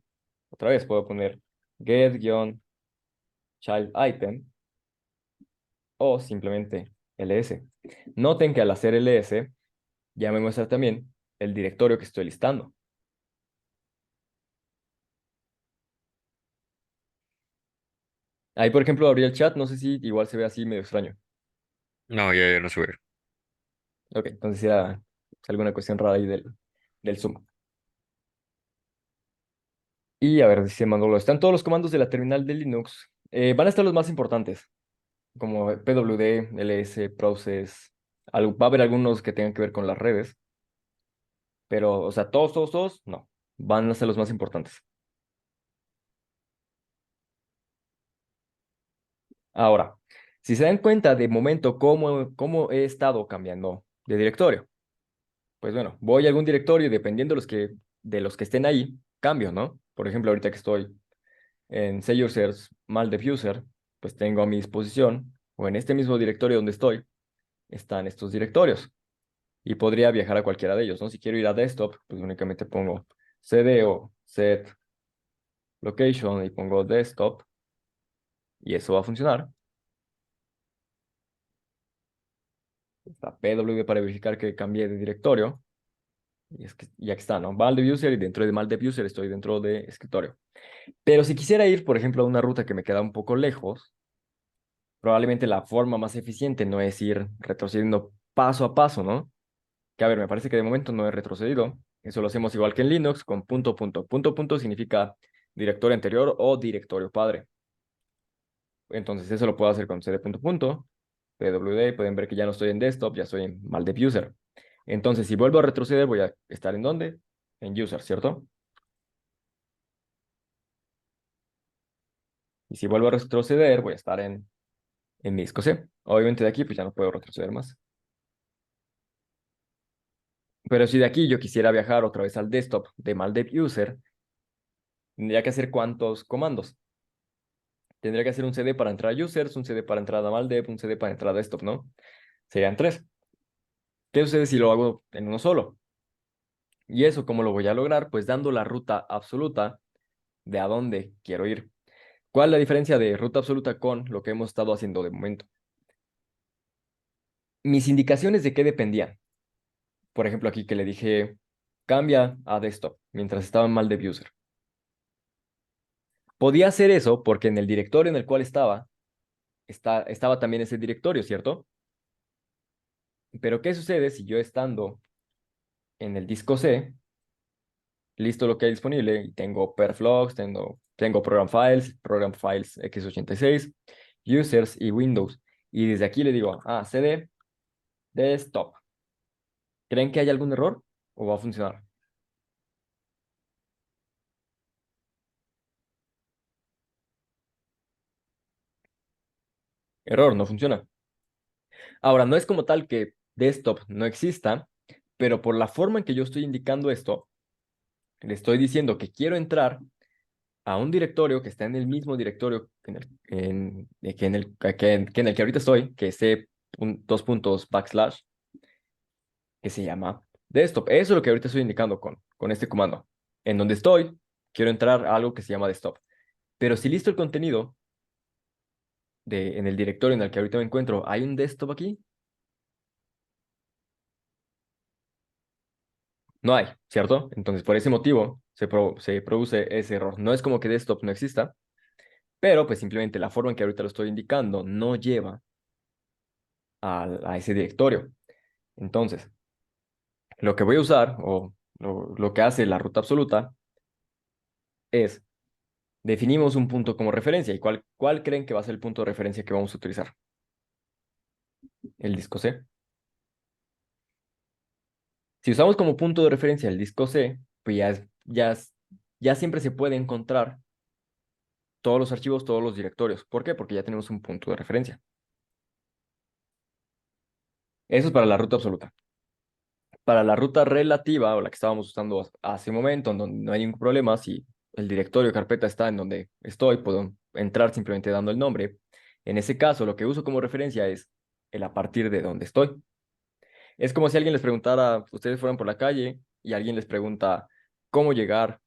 A: otra vez puedo poner get-child item o simplemente ls. Noten que al hacer ls ya me muestra también el directorio que estoy listando. Ahí, por ejemplo, abrí el chat, no sé si igual se ve así medio extraño.
B: no, ya no se ve.
A: Ok, entonces era alguna cuestión rara ahí del Zoom. Y a ver, dice Manolo, están todos los comandos de la terminal de Linux. Van a estar los más importantes, como pwd, ls, process. Va a haber algunos que tengan que ver con las redes, pero, o sea, todos, no. Van a ser los más importantes. Ahora, si se dan cuenta de momento cómo he estado cambiando de directorio, pues bueno, voy a algún directorio y dependiendo de los que estén ahí, cambio, ¿no? Por ejemplo, ahorita que estoy en Say Users, mal diffuser, pues tengo a mi disposición, o en este mismo directorio donde estoy, están estos directorios. Y podría viajar a cualquiera de ellos, ¿no? Si quiero ir a desktop, pues únicamente pongo cd o set location y pongo desktop y eso va a funcionar. Está pw para verificar que cambié de directorio. Y es que ya que está, ¿no? Mal user y dentro de mal user estoy dentro de escritorio. Pero si quisiera ir, por ejemplo, a una ruta que me queda un poco lejos, probablemente la forma más eficiente no es ir retrocediendo paso a paso, ¿no? Que a ver, me parece que de momento no he retrocedido. Eso lo hacemos igual que en Linux, con punto, punto. Punto, punto significa directorio anterior o directorio padre. Entonces eso lo puedo hacer con cd punto punto, pwd, pueden ver que ya no estoy en desktop, ya estoy en mal user. Entonces, si vuelvo a retroceder, voy a estar ¿en dónde? En user, ¿cierto? Y si vuelvo a retroceder, voy a estar en mi disco C. Obviamente de aquí, pues ya no puedo retroceder más. Pero si de aquí yo quisiera viajar otra vez al desktop de Maldev User, tendría que hacer ¿cuántos comandos? Tendría que hacer un CD para entrar a users, un CD para entrar a Maldev, un CD para entrar a desktop, ¿no? Serían tres. ¿Qué sucede si lo hago en uno solo? Y eso, ¿cómo lo voy a lograr? Pues dando la ruta absoluta de a dónde quiero ir. ¿Cuál es la diferencia de ruta absoluta con lo que hemos estado haciendo de momento? Mis indicaciones de qué dependían. Por ejemplo, aquí que le dije, cambia a desktop mientras estaba en Maldev User. Podía hacer eso porque en el directorio en el cual estaba también ese directorio, ¿cierto? Pero ¿qué sucede si yo estando en el disco C, listo lo que hay disponible, y tengo perflogs, tengo program files x86, users y Windows, y desde aquí le digo, cd desktop. ¿Creen que hay algún error o va a funcionar? Error, no funciona. Ahora, no es como tal que desktop no exista, pero por la forma en que yo estoy indicando esto, le estoy diciendo que quiero entrar a un directorio que está en el mismo directorio que en el que ahorita estoy, que es dos puntos backslash, que se llama desktop. Eso es lo que ahorita estoy indicando con este comando. En donde estoy, quiero entrar a algo que se llama desktop. Pero si listo el contenido en el directorio en el que ahorita me encuentro, ¿hay un desktop aquí? No hay, ¿cierto? Entonces, por ese motivo se produce ese error. No es como que desktop no exista, pero pues simplemente la forma en que ahorita lo estoy indicando no lleva a ese directorio. Entonces, lo que voy a usar, o lo que hace la ruta absoluta, es definimos un punto como referencia. ¿Y cuál creen que va a ser el punto de referencia que vamos a utilizar? El disco C. Si usamos como punto de referencia el disco C, pues ya siempre se puede encontrar todos los archivos, todos los directorios. ¿Por qué? Porque ya tenemos un punto de referencia. Eso es para la ruta absoluta. Para la ruta relativa, o la que estábamos usando hace un momento, en donde no hay ningún problema, si el directorio de carpeta está en donde estoy, puedo entrar simplemente dando el nombre. En ese caso, lo que uso como referencia es el a partir de donde estoy. Es como si alguien les preguntara, ustedes fueran por la calle y alguien les pregunta cómo llegar,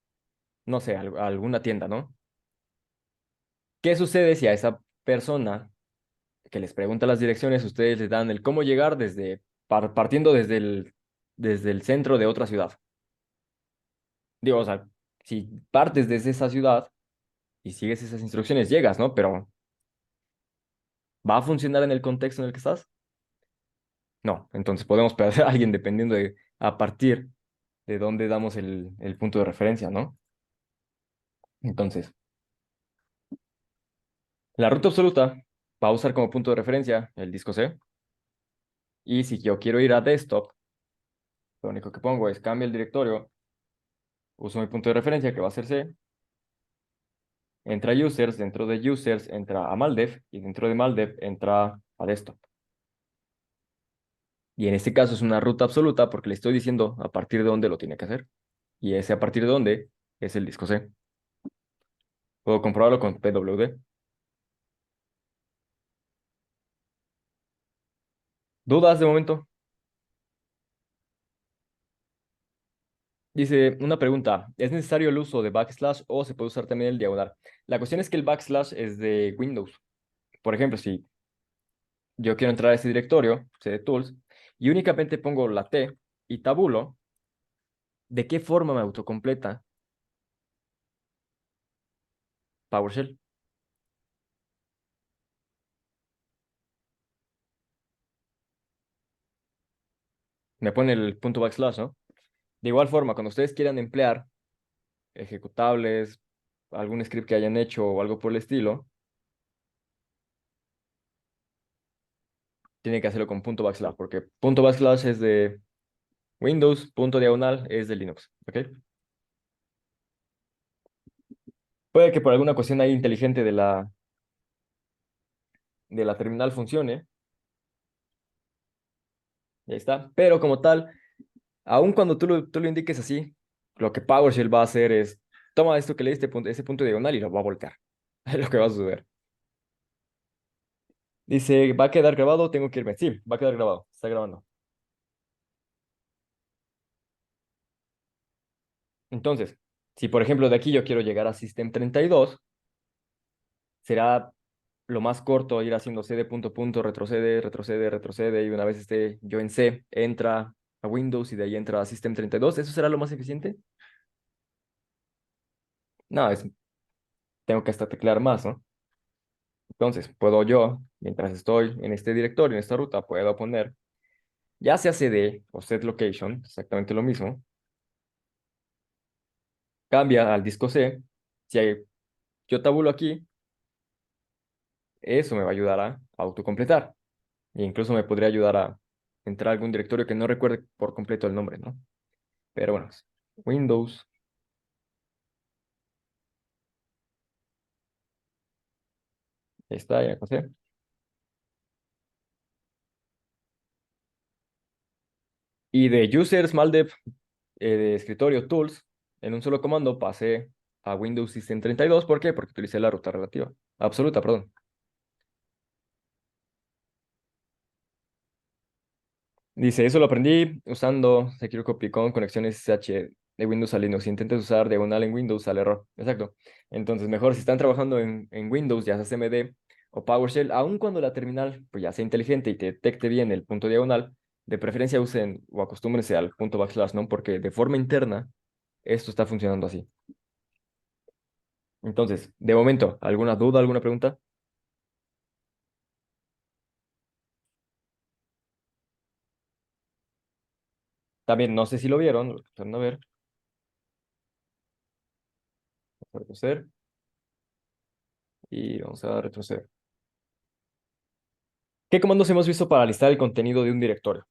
A: no sé, a alguna tienda, ¿no? ¿Qué sucede si a esa persona que les pregunta las direcciones, ustedes les dan el cómo llegar partiendo desde el centro de otra ciudad? Digo, o sea, si partes desde esa ciudad y sigues esas instrucciones, llegas, ¿no? Pero ¿va a funcionar en el contexto en el que estás? No. Entonces podemos perder a alguien dependiendo de a partir de dónde damos el punto de referencia, ¿no? Entonces, la ruta absoluta va a usar como punto de referencia el disco C. Y si yo quiero ir a desktop, lo único que pongo es cambio el directorio, uso mi punto de referencia que va a ser C, entra a users, dentro de users entra a maldev y dentro de maldev entra a desktop. Y en este caso es una ruta absoluta porque le estoy diciendo a partir de dónde lo tiene que hacer. Y ese a partir de dónde es el disco C. Puedo comprobarlo con PWD. ¿Dudas de momento? Dice una pregunta, ¿es necesario el uso de backslash o se puede usar también el diagonal? La cuestión es que el backslash es de Windows. Por ejemplo, si yo quiero entrar a ese directorio, cd tools, y únicamente pongo la T y tabulo, ¿de qué forma me autocompleta PowerShell? Me pone el punto backslash, ¿no? De igual forma, cuando ustedes quieran emplear ejecutables, algún script que hayan hecho o algo por el estilo, tienen que hacerlo con punto backslash, porque punto backslash es de Windows, punto diagonal es de Linux, ¿ok? Puede que por alguna cuestión ahí inteligente de la terminal funcione, y ahí está, pero como tal, aun cuando tú lo indiques así, lo que PowerShell va a hacer es, toma esto que le diste, ese punto diagonal y lo va a voltear. Es lo que va a suceder. Dice, ¿va a quedar grabado? Tengo que irme. Sí, va a quedar grabado. Está grabando. Entonces, si por ejemplo de aquí yo quiero llegar a System 32, será lo más corto ir haciendo C de punto punto, retrocede, retrocede, retrocede, y una vez esté yo en C, entra a Windows y de ahí entra a System 32. ¿Eso será lo más eficiente? No, tengo que hasta teclear más, ¿no? Entonces, puedo yo, mientras estoy en este directorio, en esta ruta, puedo poner, ya sea CD o set location, exactamente lo mismo, cambia al disco C. Si yo tabulo aquí, eso me va a ayudar a autocompletar. E incluso me podría ayudar a entrar a algún directorio que no recuerde por completo el nombre, ¿no? Pero bueno, Windows, ahí está, ya pasé. Y de users, maldev, de escritorio, tools, en un solo comando pasé a Windows System 32. ¿Por qué? Porque utilicé la ruta relativa. Absoluta, perdón. Dice, eso lo aprendí usando Secure Copy con conexiones SSH de Windows a Linux. Si intentas usar diagonal en Windows, sale error. Exacto. Entonces, mejor si están trabajando en Windows, ya sea CMD o PowerShell, aun cuando la terminal pues ya sea inteligente y te detecte bien el punto diagonal, de preferencia usen o acostúmbrense al punto backslash, ¿no? Porque de forma interna esto está funcionando así. Entonces, de momento, ¿alguna duda, alguna pregunta? También no sé si lo vieron, lo alcanzaron a ver. Vamos a retroceder y vamos a retroceder. ¿Qué comandos hemos visto para listar el contenido de un directorio?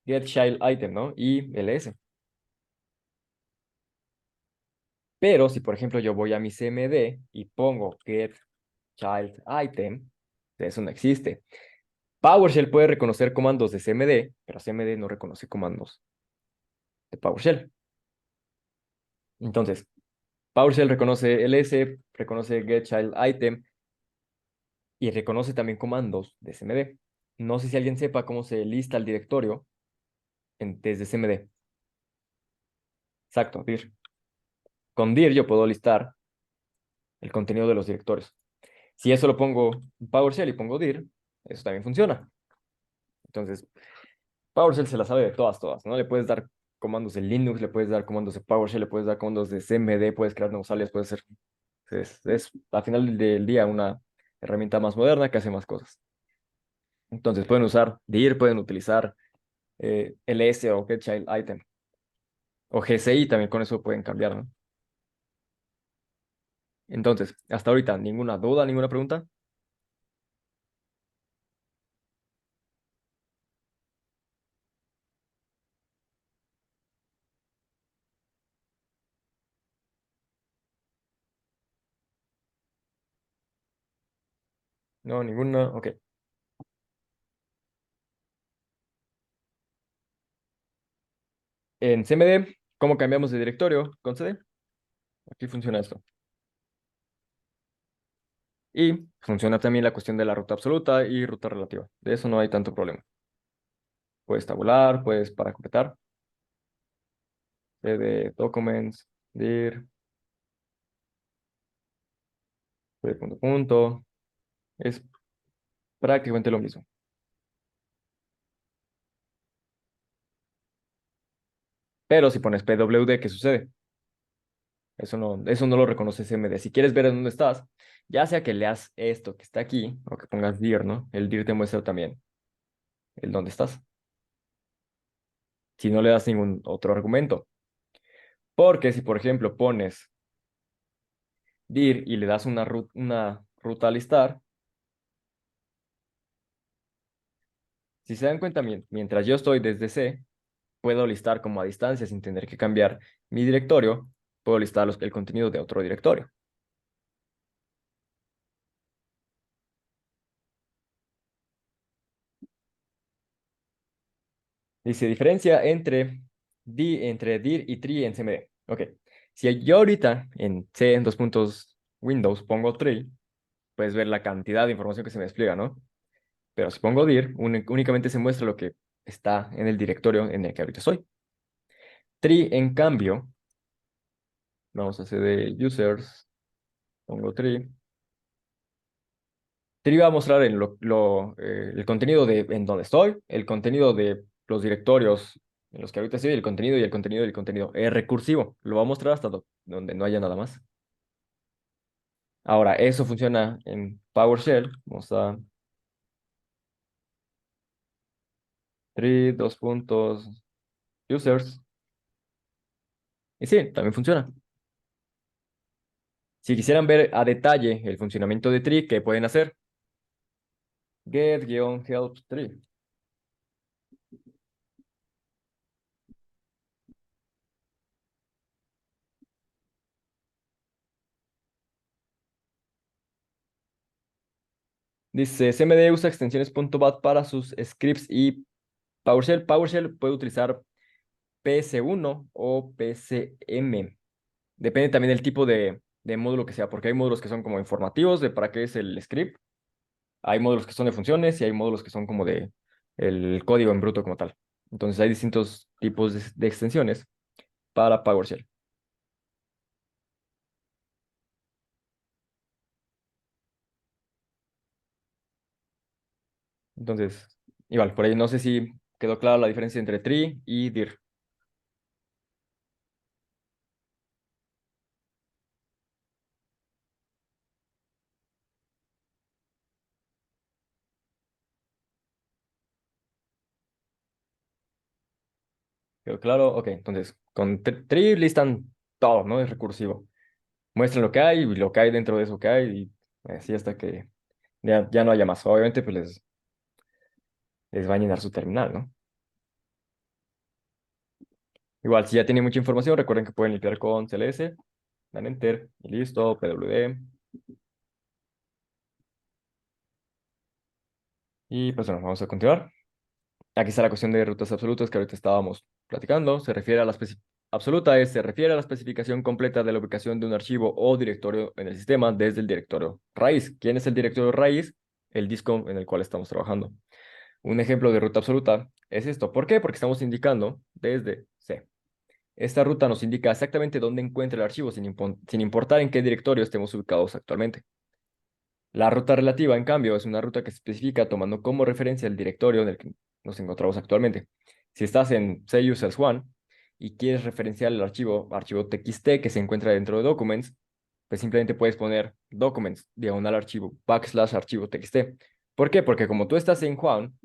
A: Get child item, ¿no? Y ls. Pero si, por ejemplo, yo voy a mi cmd y pongo get child item, eso no existe. PowerShell puede reconocer comandos de cmd, pero cmd no reconoce comandos de PowerShell. Entonces, PowerShell reconoce ls, reconoce get child item y reconoce también comandos de cmd. No sé si alguien sepa cómo se lista el directorio desde cmd. Exacto, dir. Con dir yo puedo listar el contenido de los directorios. Si eso lo pongo en PowerShell y pongo dir, eso también funciona. Entonces, PowerShell se la sabe de todas, todas, ¿no? Le puedes dar comandos de Linux, le puedes dar comandos de PowerShell, le puedes dar comandos de CMD, puedes crear nuevos alias, puede ser, es al final del día una herramienta más moderna que hace más cosas. Entonces, pueden usar dir, pueden utilizar ls o getChildItem o GCI, también con eso pueden cambiar, ¿no? Entonces, hasta ahorita, ninguna duda, ninguna pregunta. No, ninguna, ok. En CMD, ¿cómo cambiamos de directorio con CD? Aquí funciona esto. Y funciona también la cuestión de la ruta absoluta y ruta relativa. De eso no hay tanto problema. Puedes tabular, puedes para completar. De documents, dir, punto, punto. Es prácticamente lo mismo. Pero si pones PWD, ¿qué sucede? Eso no lo reconoce CMD. Si quieres ver en dónde estás, ya sea que leas esto que está aquí o que pongas dir, ¿no? El dir te muestra también el dónde estás. Si no le das ningún otro argumento. Porque si, por ejemplo, pones dir y le das una ruta a listar, si se dan cuenta, mientras yo estoy desde C, puedo listar como a distancia sin tener que cambiar mi directorio, puedo listar el contenido de otro directorio. Dice diferencia entre dir y tree en CMD. Ok, si yo ahorita en C, en dos puntos Windows, pongo tree, puedes ver la cantidad de información que se me despliega, ¿no? Pero si pongo dir, únicamente se muestra lo que está en el directorio en el que ahorita estoy. Tree, en cambio, vamos a hacer de users, pongo tree. Te iba a mostrar el contenido de en donde estoy, el contenido de los directorios en los que ahorita estoy, el contenido y el contenido y el contenido. Es recursivo, lo va a mostrar hasta donde no haya nada más. Ahora, eso funciona en PowerShell. Vamos a tree, dos puntos, users. Y sí, también funciona. Si quisieran ver a detalle el funcionamiento de tree, ¿qué pueden hacer? Get-help tree. Dice, CMD usa extensiones .bat para sus scripts y PowerShell puede utilizar PS1 o PCM. Depende también del tipo de módulo que sea, porque hay módulos que son como informativos de para qué es el script, hay módulos que son de funciones y hay módulos que son como de el código en bruto como tal. Entonces hay distintos tipos de extensiones para PowerShell. Entonces, igual, por ahí no sé si quedó clara la diferencia entre tree y dir. ¿Quedó claro? Ok, entonces, con tree listan todo, ¿no? Es recursivo. Muestran lo que hay y lo que hay dentro de eso que hay y así hasta que ya no haya más. Obviamente, pues les va a llenar su terminal, ¿no? Igual, si ya tiene mucha información, recuerden que pueden limpiar con CLS, dan Enter y listo, PWD. Y pues bueno, vamos a continuar. Aquí está la cuestión de rutas absolutas que ahorita estábamos platicando. Se refiere a la especificación completa de la ubicación de un archivo o directorio en el sistema desde el directorio raíz. ¿Quién es el directorio raíz? El disco en el cual estamos trabajando. Un ejemplo de ruta absoluta es esto. ¿Por qué? Porque estamos indicando desde C. Esta ruta nos indica exactamente dónde encuentra el archivo sin importar en qué directorio estemos ubicados actualmente. La ruta relativa, en cambio, es una ruta que se especifica tomando como referencia el directorio en el que nos encontramos actualmente. Si estás en C users 1 y quieres referenciar el archivo txt que se encuentra dentro de documents, pues simplemente puedes poner documents, diagonal archivo, backslash archivo txt. ¿Por qué? Porque como tú estás en Juan,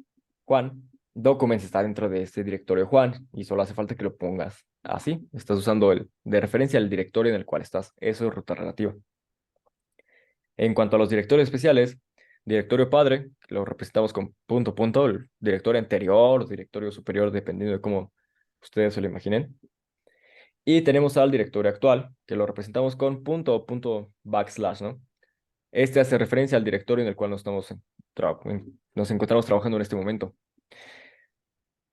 A: documents está dentro de este directorio Juan y solo hace falta que lo pongas así. Estás usando de referencia el directorio en el cual estás. Eso es ruta relativa. En cuanto a los directorios especiales, directorio padre, que lo representamos con punto punto, el directorio anterior, directorio superior, dependiendo de cómo ustedes se lo imaginen. Y tenemos al directorio actual, que lo representamos con punto o punto backslash, ¿no? Este hace referencia al directorio en el cual nos encontramos trabajando en este momento.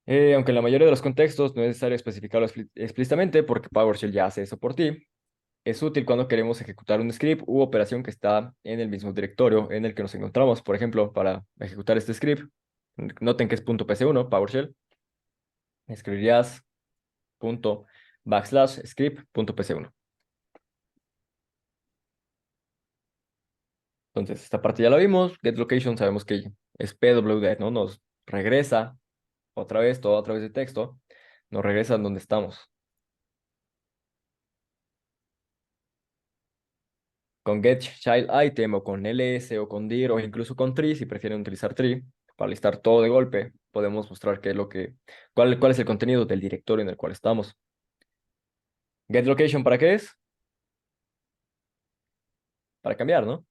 A: Aunque en la mayoría de los contextos no es necesario especificarlo explícitamente porque PowerShell ya hace eso por ti, es útil cuando queremos ejecutar un script u operación que está en el mismo directorio en el que nos encontramos. Por ejemplo, para ejecutar este script, noten que es .pc1, PowerShell, escribirías punto backslash script.pc1. Entonces, esta parte ya la vimos. GetLocation sabemos que es PWD, ¿no? Nos regresa otra vez, todo a través de texto, nos regresa a donde estamos. Con getChildItem o con ls o con dir o incluso con tree, si prefieren utilizar tree, para listar todo de golpe, podemos mostrar qué es cuál es el contenido del directorio en el cual estamos. GetLocation, ¿para qué es? Para cambiar, ¿no?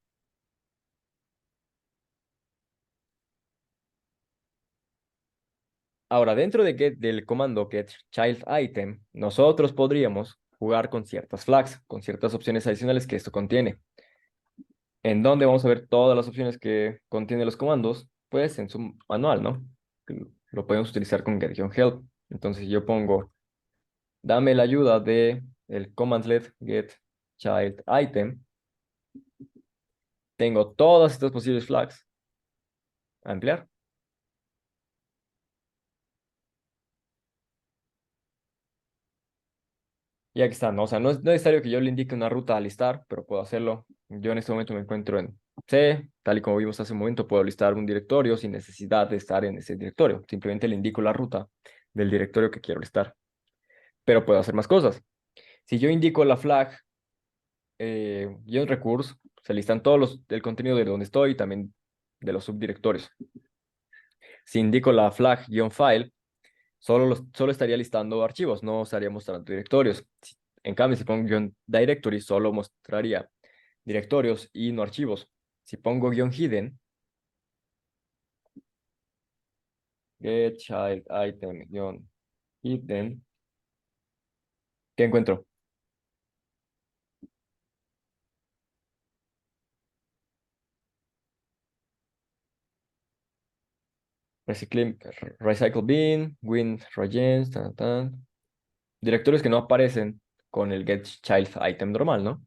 A: Ahora, dentro del comando getChildItem, nosotros podríamos jugar con ciertas flags, con ciertas opciones adicionales que esto contiene. ¿En dónde vamos a ver todas las opciones que contienen los comandos? Pues en su manual, ¿no? Lo podemos utilizar con get-help. Entonces yo pongo dame la ayuda de el commandlet get child item. Tengo todas estas posibles flags. Ampliar. Y aquí está, ¿no? O sea, no es necesario que yo le indique una ruta a listar, pero puedo hacerlo. Yo en este momento me encuentro en C, tal y como vimos hace un momento, puedo listar un directorio sin necesidad de estar en ese directorio. Simplemente le indico la ruta del directorio que quiero listar. Pero puedo hacer más cosas. Si yo indico la flag guión recurse, se listan el contenido de donde estoy y también de los subdirectorios. Si indico la flag-file, solo estaría listando archivos, no estaría mostrando directorios. En cambio, si pongo -directory, solo mostraría directorios y no archivos. Si pongo -hidden, get child item -hidden, ¿qué encuentro? Recycle Bin, Win Regens, tan, tan. Directorios que no aparecen con el Get Child Item normal, ¿no?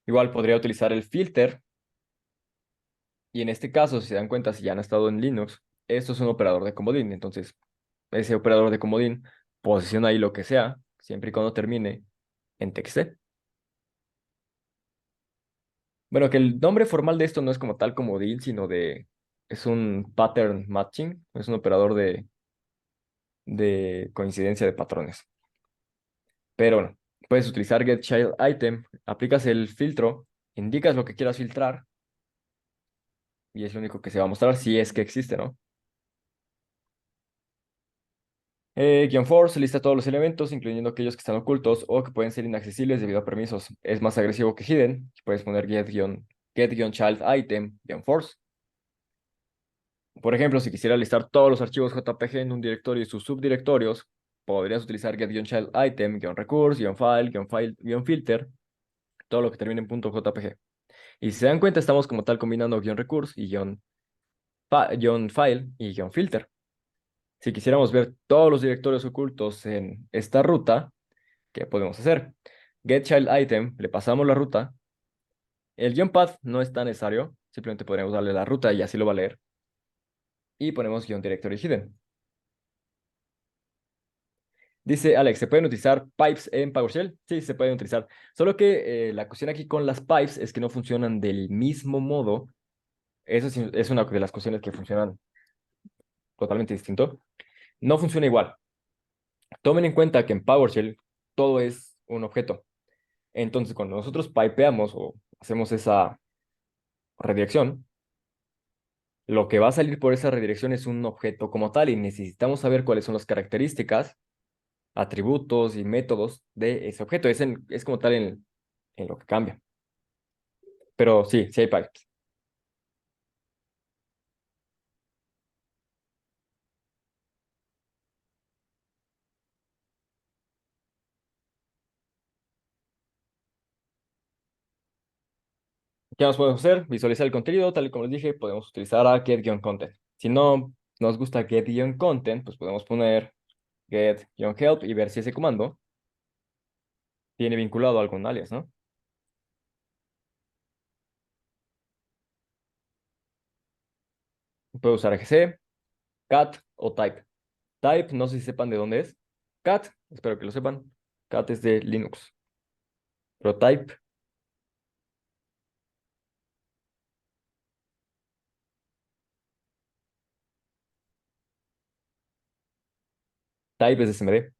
A: Igual podría utilizar el filter y en este caso, si se dan cuenta, si ya han estado en Linux, esto es un operador de comodín. Entonces, ese operador de comodín posiciona ahí lo que sea, siempre y cuando termine en TXT. Bueno, que el nombre formal de esto no es como tal comodín, sino de... Es un pattern matching, es un operador de coincidencia de patrones. Pero bueno, puedes utilizar getChildItem, aplicas el filtro, indicas lo que quieras filtrar y es lo único que se va a mostrar si es que existe, ¿no? Guión force lista todos los elementos, incluyendo aquellos que están ocultos o que pueden ser inaccesibles debido a permisos. Es más agresivo que hidden. Puedes poner get-child-item-force. Por ejemplo, si quisiera listar todos los archivos JPG en un directorio y sus subdirectorios, podrías utilizar get-child-item-recurse-file-filter, todo lo que termine en .jpg. Y si se dan cuenta, estamos como tal combinando recurse y file y filter. Si quisiéramos ver todos los directorios ocultos en esta ruta, ¿qué podemos hacer? GetChildItem, le pasamos la ruta. El path no es tan necesario, simplemente podríamos darle la ruta y así lo va a leer. Y ponemos directory hidden. Dice Alex, ¿se pueden utilizar pipes en PowerShell? Sí, se pueden utilizar. Solo que la cuestión aquí con las pipes es que no funcionan del mismo modo. Eso sí es una de las cuestiones que funcionan totalmente distinto. No funciona igual. Tomen en cuenta que en PowerShell todo es un objeto. Entonces, cuando nosotros pipeamos o hacemos esa redirección, lo que va a salir por esa redirección es un objeto como tal y necesitamos saber cuáles son las características, atributos y métodos de ese objeto. Es como tal en lo que cambia. Pero sí, sí hay pipes. ¿Qué más podemos hacer? Visualizar el contenido, tal y como les dije, podemos utilizar a get-content. Si no nos gusta get-content, pues podemos poner get-help y ver si ese comando tiene vinculado algún alias, ¿no? Puedo usar gc, cat o type. Type, no sé si sepan de dónde es. Cat, espero que lo sepan. Cat es de Linux. Pero type es de SMD.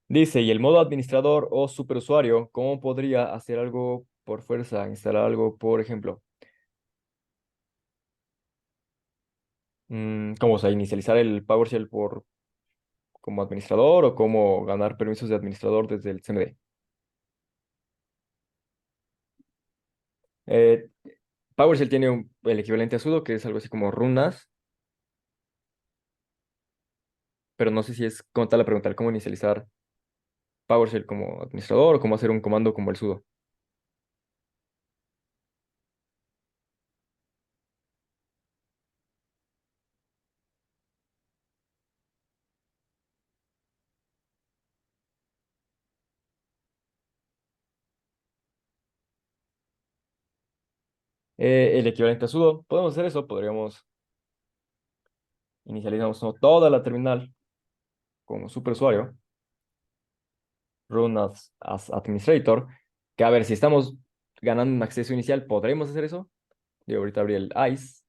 A: Dice, ¿y el modo administrador o superusuario, cómo podría hacer algo por fuerza, instalar algo, por ejemplo? ¿Cómo, o sea, inicializar el PowerShell como administrador o cómo ganar permisos de administrador desde el CMD? Eh, PowerShell tiene el equivalente a sudo, que es algo así como runas, pero no sé si es como tal la pregunta, cómo inicializar PowerShell como administrador o cómo hacer un comando como el sudo. El equivalente a sudo, podemos hacer eso, podríamos inicializamos toda la terminal como superusuario, run as administrator, que a ver, si estamos ganando un acceso inicial, ¿podremos hacer eso? Yo ahorita abrí el ICE,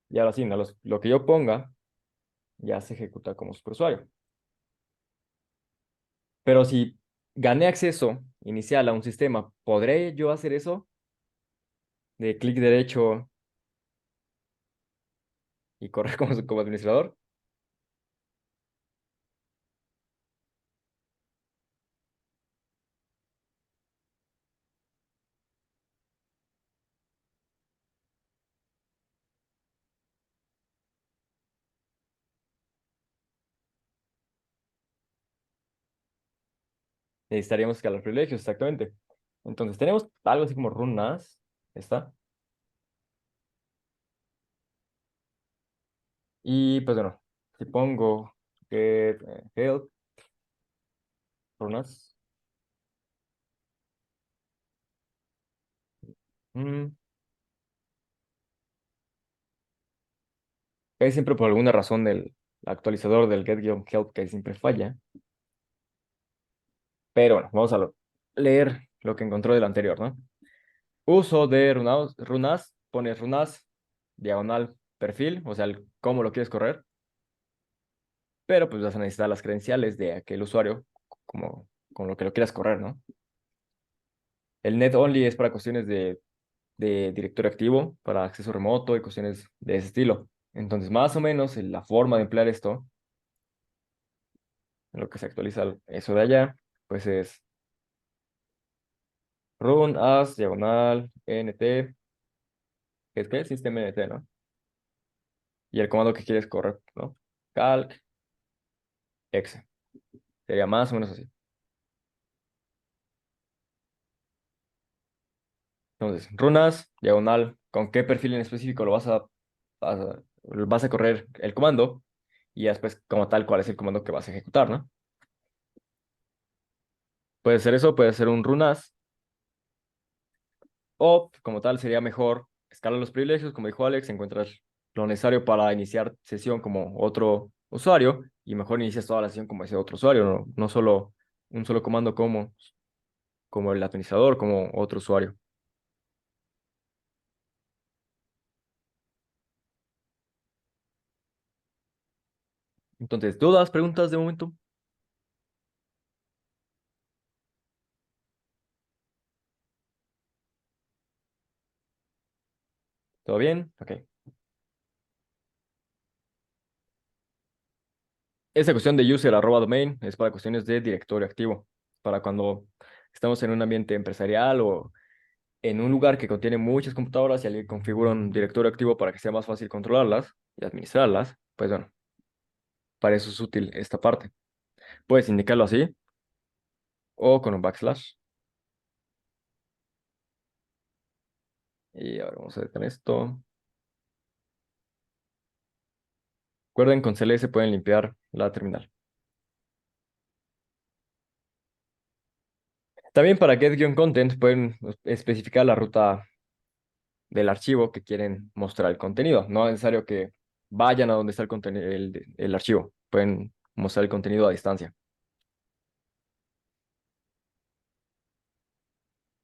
A: y ahora sí, ¿no? Lo que yo ponga ya se ejecuta como superusuario. Pero si gané acceso inicial a un sistema, ¿podré yo hacer eso? De clic derecho y correr como administrador. Necesitaríamos escalar privilegios, exactamente. Entonces tenemos algo así como runas. Está. Y pues bueno, si pongo get help, runas. mm, Casi siempre por alguna razón el actualizador del get-help que siempre falla. Pero bueno, vamos a leer lo que encontró del anterior, ¿no? Uso de runas, pones runas, diagonal, perfil, o sea, cómo lo quieres correr, pero pues vas a necesitar las credenciales de aquel usuario como con lo que lo quieras correr, ¿no? El net only es para cuestiones de directorio activo, para acceso remoto y cuestiones de ese estilo. Entonces, más o menos la forma de emplear esto, en lo que se actualiza eso de allá, pues es run as diagonal nt, que es que sistema nt, ¿no? Y el comando que quieres correr, ¿no? Calc exe. Sería más o menos así. Entonces, runas, diagonal, con qué perfil en específico vas a correr el comando y ya después, como tal, cuál es el comando que vas a ejecutar, ¿no? Puede ser eso, puede ser un runas, o como tal, sería mejor escalar los privilegios, como dijo Alex, encuentras lo necesario para iniciar sesión como otro usuario y mejor inicias toda la sesión como ese otro usuario, no solo un solo comando como el administrador, como otro usuario. Entonces, ¿dudas, preguntas de momento? ¿Todo bien? Ok. Esa cuestión de user arroba domain es para cuestiones de directorio activo, para cuando estamos en un ambiente empresarial o en un lugar que contiene muchas computadoras y alguien configura un directorio activo para que sea más fácil controlarlas y administrarlas, pues bueno, para eso es útil esta parte. Puedes indicarlo así o con un backslash. Y ahora vamos a detener esto. Recuerden, con CLS pueden limpiar la terminal. También para get-content pueden especificar la ruta del archivo que quieren mostrar el contenido. No es necesario que vayan a donde está el contenido, el archivo. Pueden mostrar el contenido a distancia.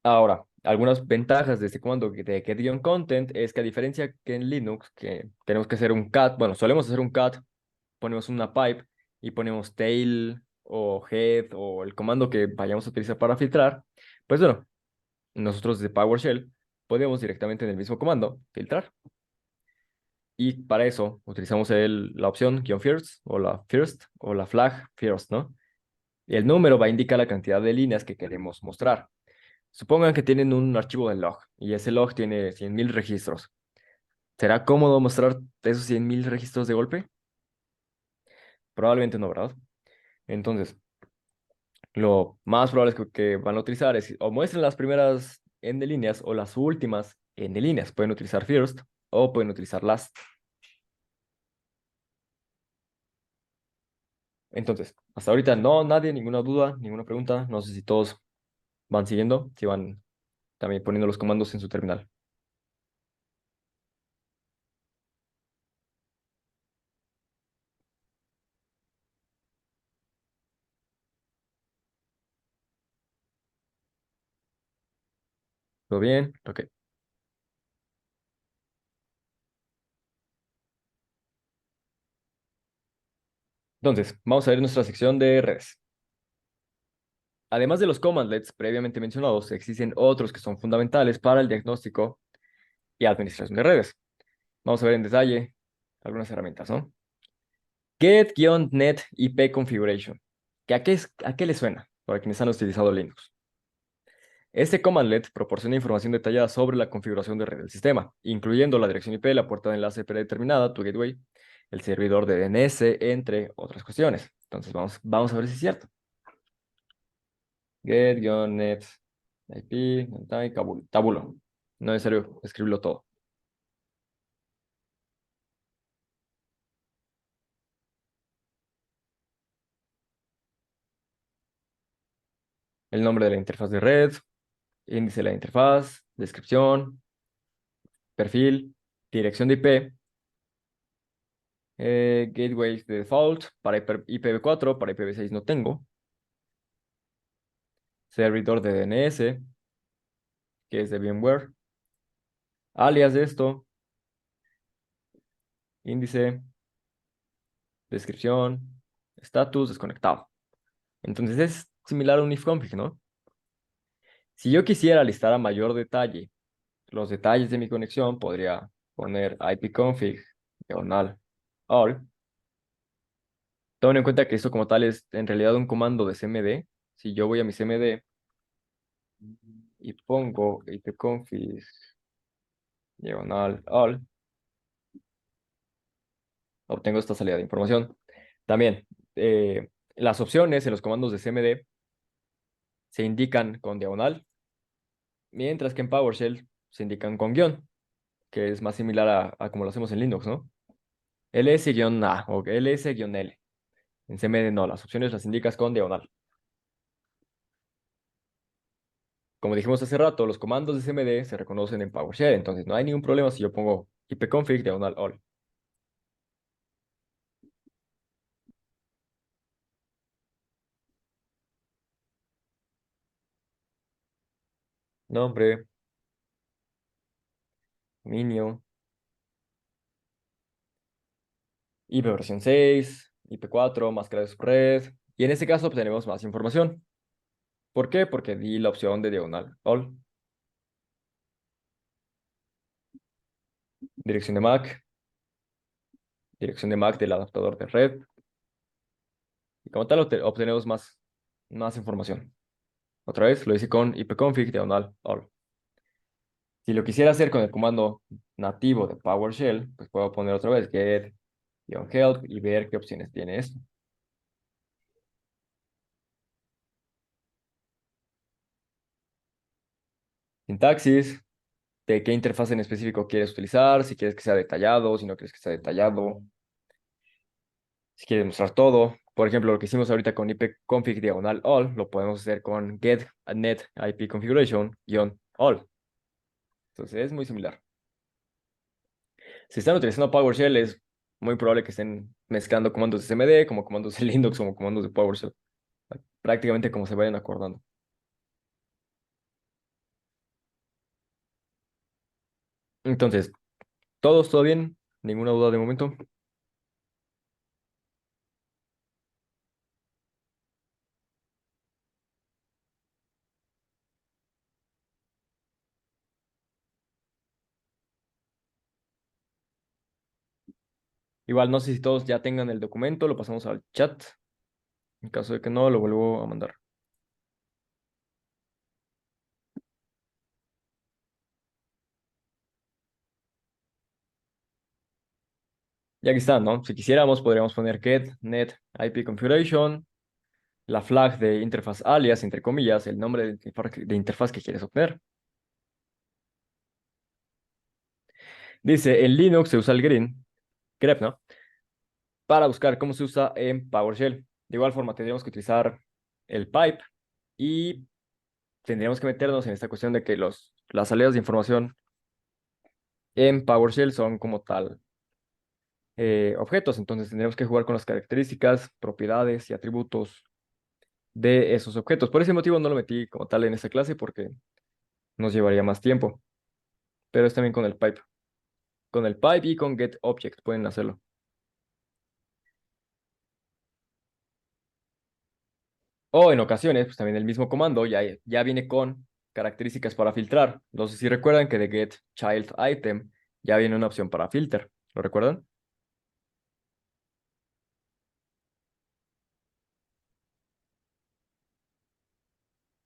A: Ahora, algunas ventajas de este comando de get-content es que a diferencia que en Linux, que tenemos que hacer un cat, bueno, solemos hacer un cat, ponemos una pipe y ponemos tail o head o el comando que vayamos a utilizar para filtrar, pues bueno, nosotros desde PowerShell podemos directamente en el mismo comando filtrar. Y para eso utilizamos la opción "-first" o la first o la flag first, ¿no? Y el número va a indicar la cantidad de líneas que queremos mostrar. Supongan que tienen un archivo de log y ese log tiene 100.000 registros. ¿Será cómodo mostrar esos 100.000 registros de golpe? Probablemente no, ¿verdad? Entonces, lo más probable es que van a utilizar es o muestren las primeras n líneas o las últimas n líneas. Pueden utilizar first o pueden utilizar last. Entonces, hasta ahorita no, nadie, ninguna duda, ninguna pregunta. No sé si todos van siguiendo, si van también poniendo los comandos en su terminal. ¿Todo bien? Ok. Entonces, vamos a ver nuestra sección de redes. Además de los commandlets previamente mencionados, existen otros que son fundamentales para el diagnóstico y administración de redes. Vamos a ver en detalle algunas herramientas, ¿no? Get-net IP configuration. ¿A qué le suena para quienes han utilizado Linux? Este commandlet proporciona información detallada sobre la configuración de red del sistema, incluyendo la dirección IP, la puerta de enlace predeterminada, tu gateway, el servidor de DNS, entre otras cuestiones. Entonces vamos a ver si es cierto. Get-net IP tabulo. No es necesario escribirlo todo. El nombre de la interfaz de red, índice de la interfaz, descripción, perfil, dirección de IP, gateways de default para IPv4, para IPv6 no tengo. Servidor de DNS, que es de VMware. Alias de esto, índice, descripción, status, desconectado. Entonces es similar a un ifconfig, ¿no? Si yo quisiera listar a mayor detalle los detalles de mi conexión, podría poner ipconfig diagonal all. Tomen en cuenta que esto como tal es en realidad un comando de cmd. Si yo voy a mi cmd y pongo ipconfig diagonal all, obtengo esta salida de información. También, las opciones en los comandos de cmd se indican con diagonal, mientras que en PowerShell se indican con guión, que es más similar a como lo hacemos en Linux, ¿no? ls-a o ls-l. En CMD no, las opciones las indicas con diagonal. Como dijimos hace rato, los comandos de CMD se reconocen en PowerShell, entonces no hay ningún problema si yo pongo ipconfig diagonal all. Nombre, dominio, IP versión 6, IP4, máscara de subred. Y en este caso obtenemos más información. ¿Por qué? Porque di la opción de diagonal all. Dirección de MAC, dirección de MAC del adaptador de red. Y como tal obtenemos más información. Otra vez lo hice con ipconfig diagonal all. Si lo quisiera hacer con el comando nativo de PowerShell, pues puedo poner otra vez get-help y ver qué opciones tiene esto. Sintaxis, de qué interfaz en específico quieres utilizar, si quieres que sea detallado, si no quieres que sea detallado, si quieres mostrar todo. Por ejemplo, lo que hicimos ahorita con ipconfig diagonal all, lo podemos hacer con get-net IP configuration-all. Entonces es muy similar. Si están utilizando PowerShell, es muy probable que estén mezclando comandos de CMD como comandos de Linux como comandos de PowerShell. Prácticamente como se vayan acordando. Entonces, ¿todos todo bien? ¿Ninguna duda de momento? Igual no sé si todos ya tengan el documento, lo pasamos al chat. En caso de que no, lo vuelvo a mandar. Y aquí está, ¿no? Si quisiéramos, podríamos poner get net IP configuration, la flag de interfaz alias, entre comillas, el nombre de interfaz que quieres obtener. Dice, en Linux se usa el grep, ¿no? Para buscar cómo se usa en PowerShell. De igual forma, tendríamos que utilizar el pipe y tendríamos que meternos en esta cuestión de que las salidas de información en PowerShell son como tal objetos. Entonces tendríamos que jugar con las características, propiedades y atributos de esos objetos. Por ese motivo no lo metí como tal en esta clase porque nos llevaría más tiempo. Pero es también con el pipe. Con el pipe y con getObject pueden hacerlo. O en ocasiones, pues también el mismo comando ya viene con características para filtrar. No sé si recuerdan que de getChildItem ya viene una opción para filter. ¿Lo recuerdan?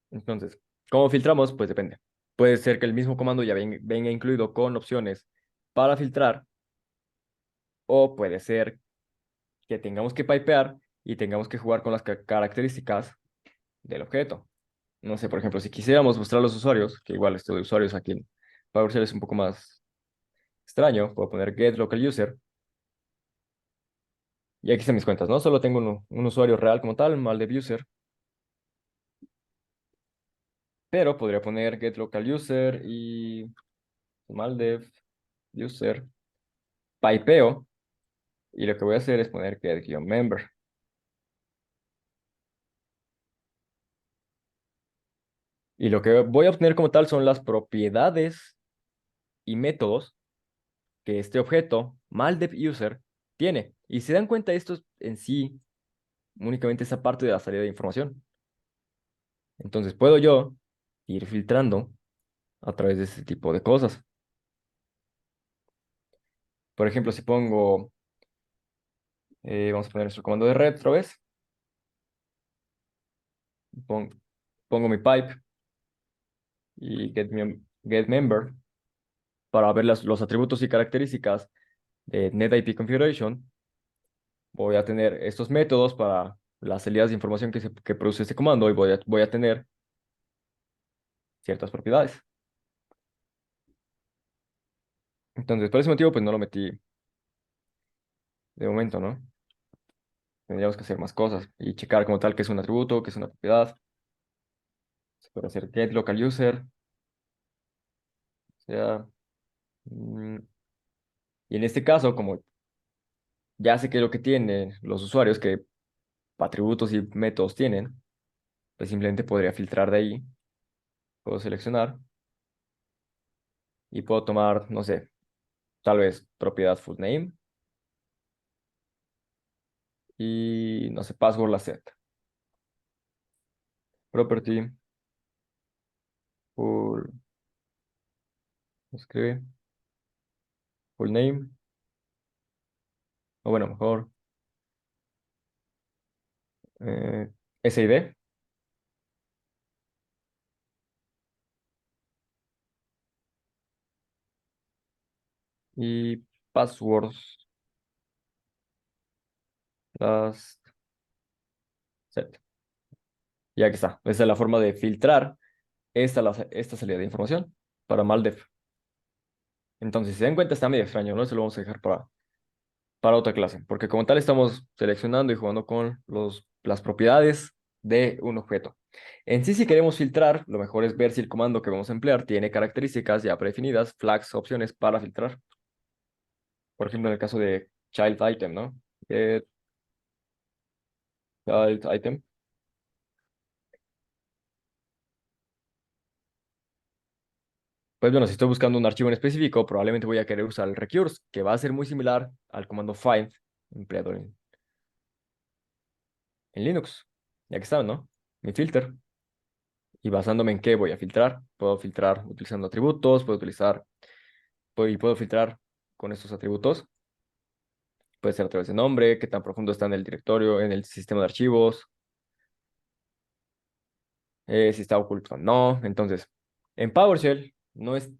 A: Entonces, ¿cómo filtramos? Pues depende. Puede ser que el mismo comando ya venga incluido con opciones para filtrar, o puede ser que tengamos que pipear y tengamos que jugar con las características del objeto. No sé, por ejemplo, si quisiéramos mostrar a los usuarios, que igual esto de usuarios aquí en PowerShell es un poco más extraño, puedo poner get local user y aquí están mis cuentas, ¿no? Solo tengo un usuario real como tal, maldev user, pero podría poner get local user y maldev user, pipeo, y lo que voy a hacer es poner get-member. Y lo que voy a obtener como tal son las propiedades y métodos que este objeto, maldev user, tiene. Y si se dan cuenta, esto es en sí únicamente esa parte de la salida de información. Entonces puedo yo ir filtrando a través de ese tipo de cosas. Por ejemplo, si pongo, vamos a poner nuestro comando de red otra vez, pon- pongo mi pipe y get member para ver los atributos y características de NetIP configuration. Voy a tener estos métodos para las salidas de información que produce este comando y voy a tener ciertas propiedades. Entonces, por ese motivo, pues no lo metí de momento, ¿no? Tendríamos que hacer más cosas y checar como tal que es un atributo, que es una propiedad. Se puede hacer get local user, o sea, mm, y en este caso, como ya sé qué es lo que tienen los usuarios, qué atributos y métodos tienen, pues simplemente podría filtrar de ahí, puedo seleccionar y puedo tomar, no sé, tal vez propiedad full name y, no sé, password la set. Property, full, escribe, full name, o bueno, mejor, eh, SID y passwords las set. Y aquí está. Esa es la forma de filtrar esta salida de información para Maldev. Entonces, si se dan cuenta, está medio extraño, ¿no? Eso lo vamos a dejar para otra clase, porque como tal estamos seleccionando y jugando con las propiedades de un objeto. En sí, si queremos filtrar, lo mejor es ver si el comando que vamos a emplear tiene características ya predefinidas, flags, opciones para filtrar. Por ejemplo, en el caso de child item, ¿no? Get child item. Pues bueno, si estoy buscando un archivo en específico, probablemente voy a querer usar el recurse, que va a ser muy similar al comando find empleado en Linux. Ya que está, ¿no? Mi filter. Y basándome en qué voy a filtrar, puedo filtrar utilizando atributos, puedo filtrar con estos atributos. Puede ser a través de nombre, qué tan profundo está en el directorio, en el sistema de archivos, si está oculto o no. Entonces, en PowerShell no es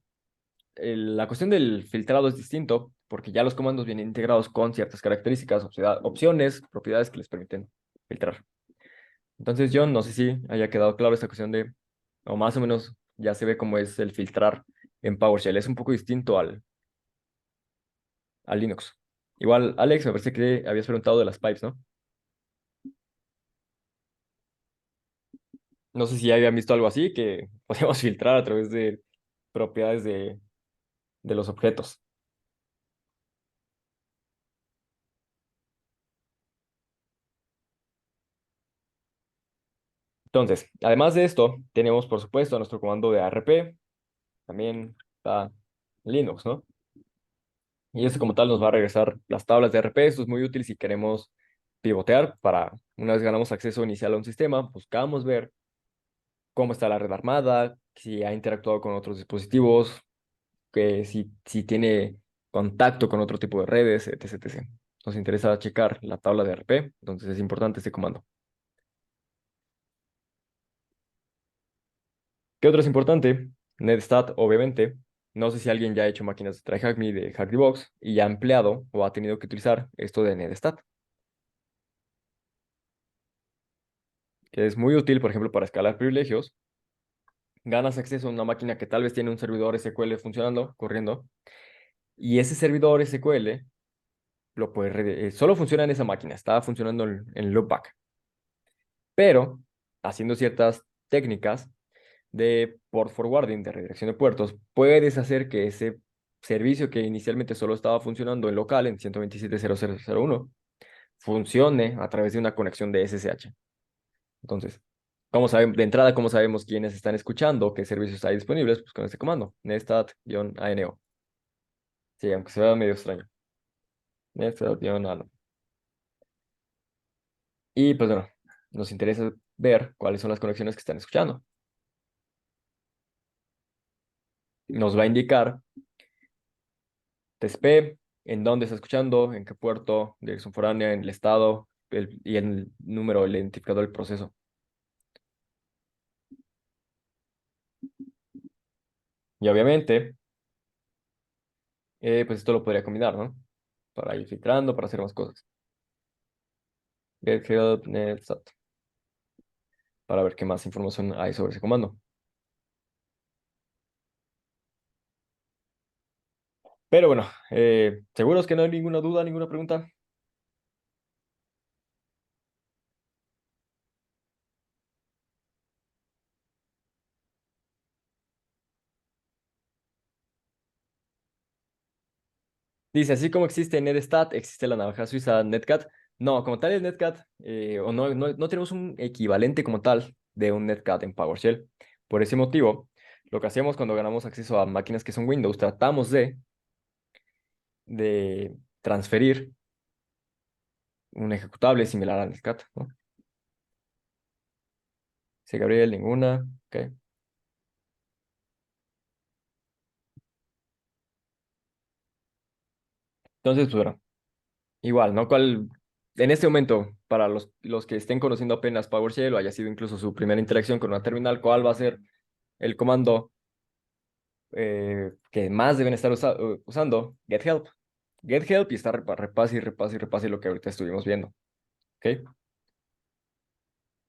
A: la cuestión del filtrado es distinto porque ya los comandos vienen integrados con ciertas características, opciones, propiedades que les permiten filtrar. Entonces, yo no sé si haya quedado claro esta cuestión o más o menos ya se ve cómo es el filtrar en PowerShell. Es un poco distinto al Linux. Igual, Alex, me parece que habías preguntado de las pipes, ¿no? No sé si ya habían visto algo así, que podíamos filtrar a través de propiedades de los objetos. Entonces, además de esto, tenemos, por supuesto, nuestro comando de ARP, también está Linux, ¿no? Y eso como tal nos va a regresar las tablas de RP. Esto es muy útil si queremos pivotear para, una vez ganamos acceso inicial a un sistema, buscamos ver cómo está la red armada, si ha interactuado con otros dispositivos, que si tiene contacto con otro tipo de redes, etc, etc. Nos interesa checar la tabla de RP, entonces es importante este comando. ¿Qué otro es importante? Netstat, obviamente. No sé si alguien ya ha hecho máquinas de TryHackMe de HackDbox y ya ha empleado o ha tenido que utilizar esto de Netstat, que es muy útil, por ejemplo, para escalar privilegios ganas acceso a una máquina que tal vez tiene un servidor SQL funcionando, corriendo, y ese servidor SQL solo funciona en esa máquina, está funcionando en loopback, pero haciendo ciertas técnicas de port forwarding, de redirección de puertos, puedes hacer que ese servicio que inicialmente solo estaba funcionando en local, en 127.0.0.0.1, funcione a través de una conexión de SSH. Entonces, de entrada, ¿cómo sabemos quiénes están escuchando, qué servicios hay disponibles? Pues con este comando, netstat-ano. Sí, aunque se vea medio extraño. Netstat-ano. Y pues bueno, nos interesa ver cuáles son las conexiones que están escuchando. Nos va a indicar TCP, en dónde está escuchando, en qué puerto, dirección foránea, en el estado y el número, el identificador del proceso. Y obviamente, pues esto lo podría combinar, ¿no? Para ir filtrando, para hacer más cosas. Get help, netstat, para ver qué más información hay sobre ese comando. Pero bueno, ¿seguros que no hay ninguna duda, ninguna pregunta? Dice, así como existe Netstat, existe la navaja suiza Netcat. No, como tal el Netcat, o no tenemos un equivalente como tal de un Netcat en PowerShell. Por ese motivo, lo que hacemos cuando ganamos acceso a máquinas que son Windows, tratamos de transferir un ejecutable similar al Netcat, ¿no? Sí, Gabriel, ninguna. Ok. Entonces, pues bueno, igual, ¿no? En este momento, para los que estén conociendo apenas PowerShell o haya sido incluso su primera interacción con una terminal, ¿cuál va a ser el comando que más deben estar usando? Get help. Get help y está repase y repase y repase lo que ahorita estuvimos viendo. ¿Ok?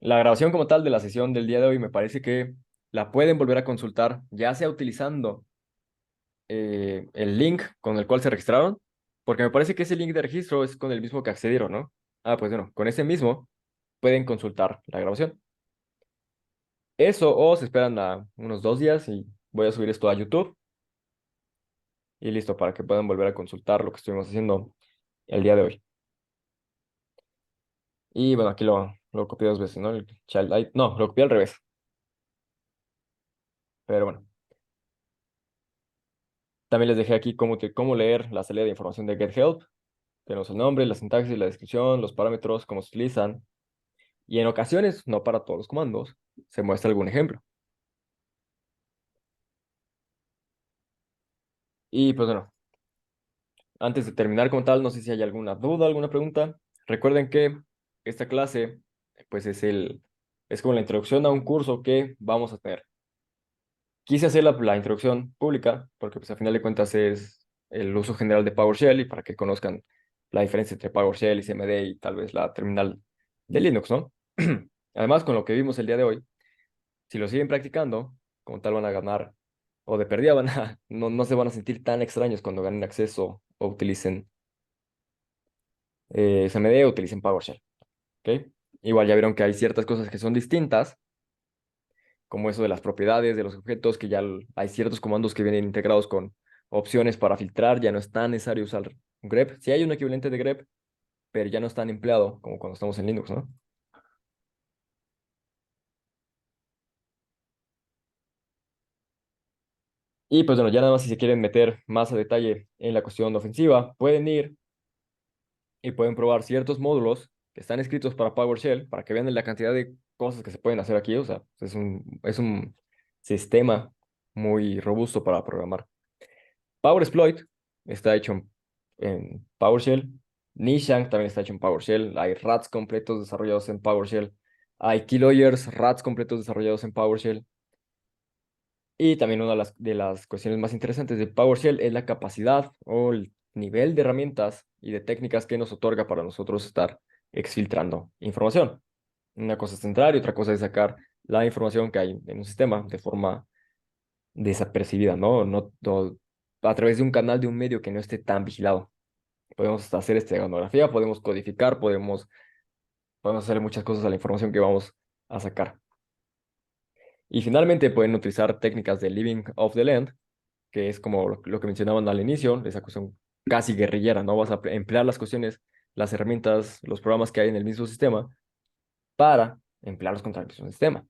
A: La grabación como tal de la sesión del día de hoy me parece que la pueden volver a consultar, ya sea utilizando el link con el cual se registraron, porque me parece que ese link de registro es con el mismo que accedieron, ¿no? Ah, pues bueno, con ese mismo pueden consultar la grabación. Eso, o se esperan a unos 2 días y voy a subir esto a YouTube y listo, para que puedan volver a consultar lo que estuvimos haciendo el día de hoy. Y bueno, aquí lo copié 2 veces, ¿no? No, lo copié al revés, pero bueno. También les dejé aquí cómo leer la salida de información de GetHelp. Tenemos el nombre, la sintaxis, la descripción, los parámetros, cómo se utilizan. Y en ocasiones, no para todos los comandos, se muestra algún ejemplo. Y pues bueno, antes de terminar como tal, no sé si hay alguna duda, alguna pregunta. Recuerden que esta clase, pues es como la introducción a un curso que vamos a tener. Quise hacer la introducción pública porque pues a final de cuentas es el uso general de PowerShell y para que conozcan la diferencia entre PowerShell y CMD y tal vez la terminal de Linux, ¿no? Además, con lo que vimos el día de hoy, si lo siguen practicando, como tal van a ganar, o de perdida no se van a sentir tan extraños cuando ganen acceso o utilicen CMD o utilicen PowerShell, ¿ok? Igual ya vieron que hay ciertas cosas que son distintas, como eso de las propiedades de los objetos, que hay ciertos comandos que vienen integrados con opciones para filtrar, ya no es tan necesario usar grep. Sí hay un equivalente de grep, pero ya no es tan empleado como cuando estamos en Linux, ¿no? Y pues bueno, ya nada más si se quieren meter más a detalle en la cuestión ofensiva, pueden ir y pueden probar ciertos módulos que están escritos para PowerShell para que vean la cantidad de cosas que se pueden hacer aquí. O sea, es un sistema muy robusto para programar. PowerExploit está hecho en PowerShell. Nishank también está hecho en PowerShell. Hay RATs completos desarrollados en PowerShell. Hay keyloggers, RATs completos desarrollados en PowerShell. Y también una de las cuestiones más interesantes de PowerShell es la capacidad o el nivel de herramientas y de técnicas que nos otorga para nosotros estar exfiltrando información. Una cosa es entrar y otra cosa es sacar la información que hay en un sistema de forma desapercibida, ¿no? A través de un canal de un medio que no esté tan vigilado. Podemos hacer esteganografía, podemos codificar, podemos hacer muchas cosas a la información que vamos a sacar. Y finalmente pueden utilizar técnicas de living off the land, que es como lo que mencionaban al inicio, esa cuestión casi guerrillera, ¿no? Vas a emplear las cuestiones, las herramientas, los programas que hay en el mismo sistema para emplearlos contra el mismo sistema.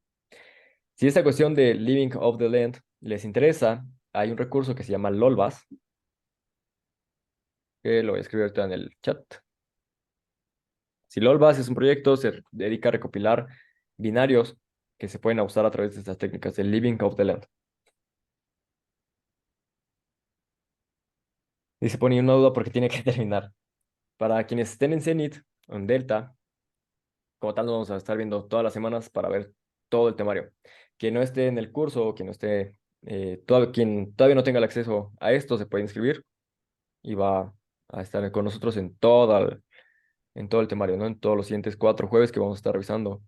A: Si esta cuestión de living off the land les interesa, hay un recurso que se llama LOLBAS, que lo voy a escribir ahorita en el chat. Si LOLBAS es un proyecto, se dedica a recopilar binarios que se pueden usar a través de estas técnicas de living off the land. Y se pone una duda porque tiene que terminar. Para quienes estén en Zenith o en Delta, como tal, nos vamos a estar viendo todas las semanas para ver todo el temario. Quien no esté en el curso o quien no esté, quien todavía no tenga el acceso a esto, se puede inscribir y va a estar con nosotros en todo el temario, ¿no? En todos los siguientes 4 jueves que vamos a estar revisando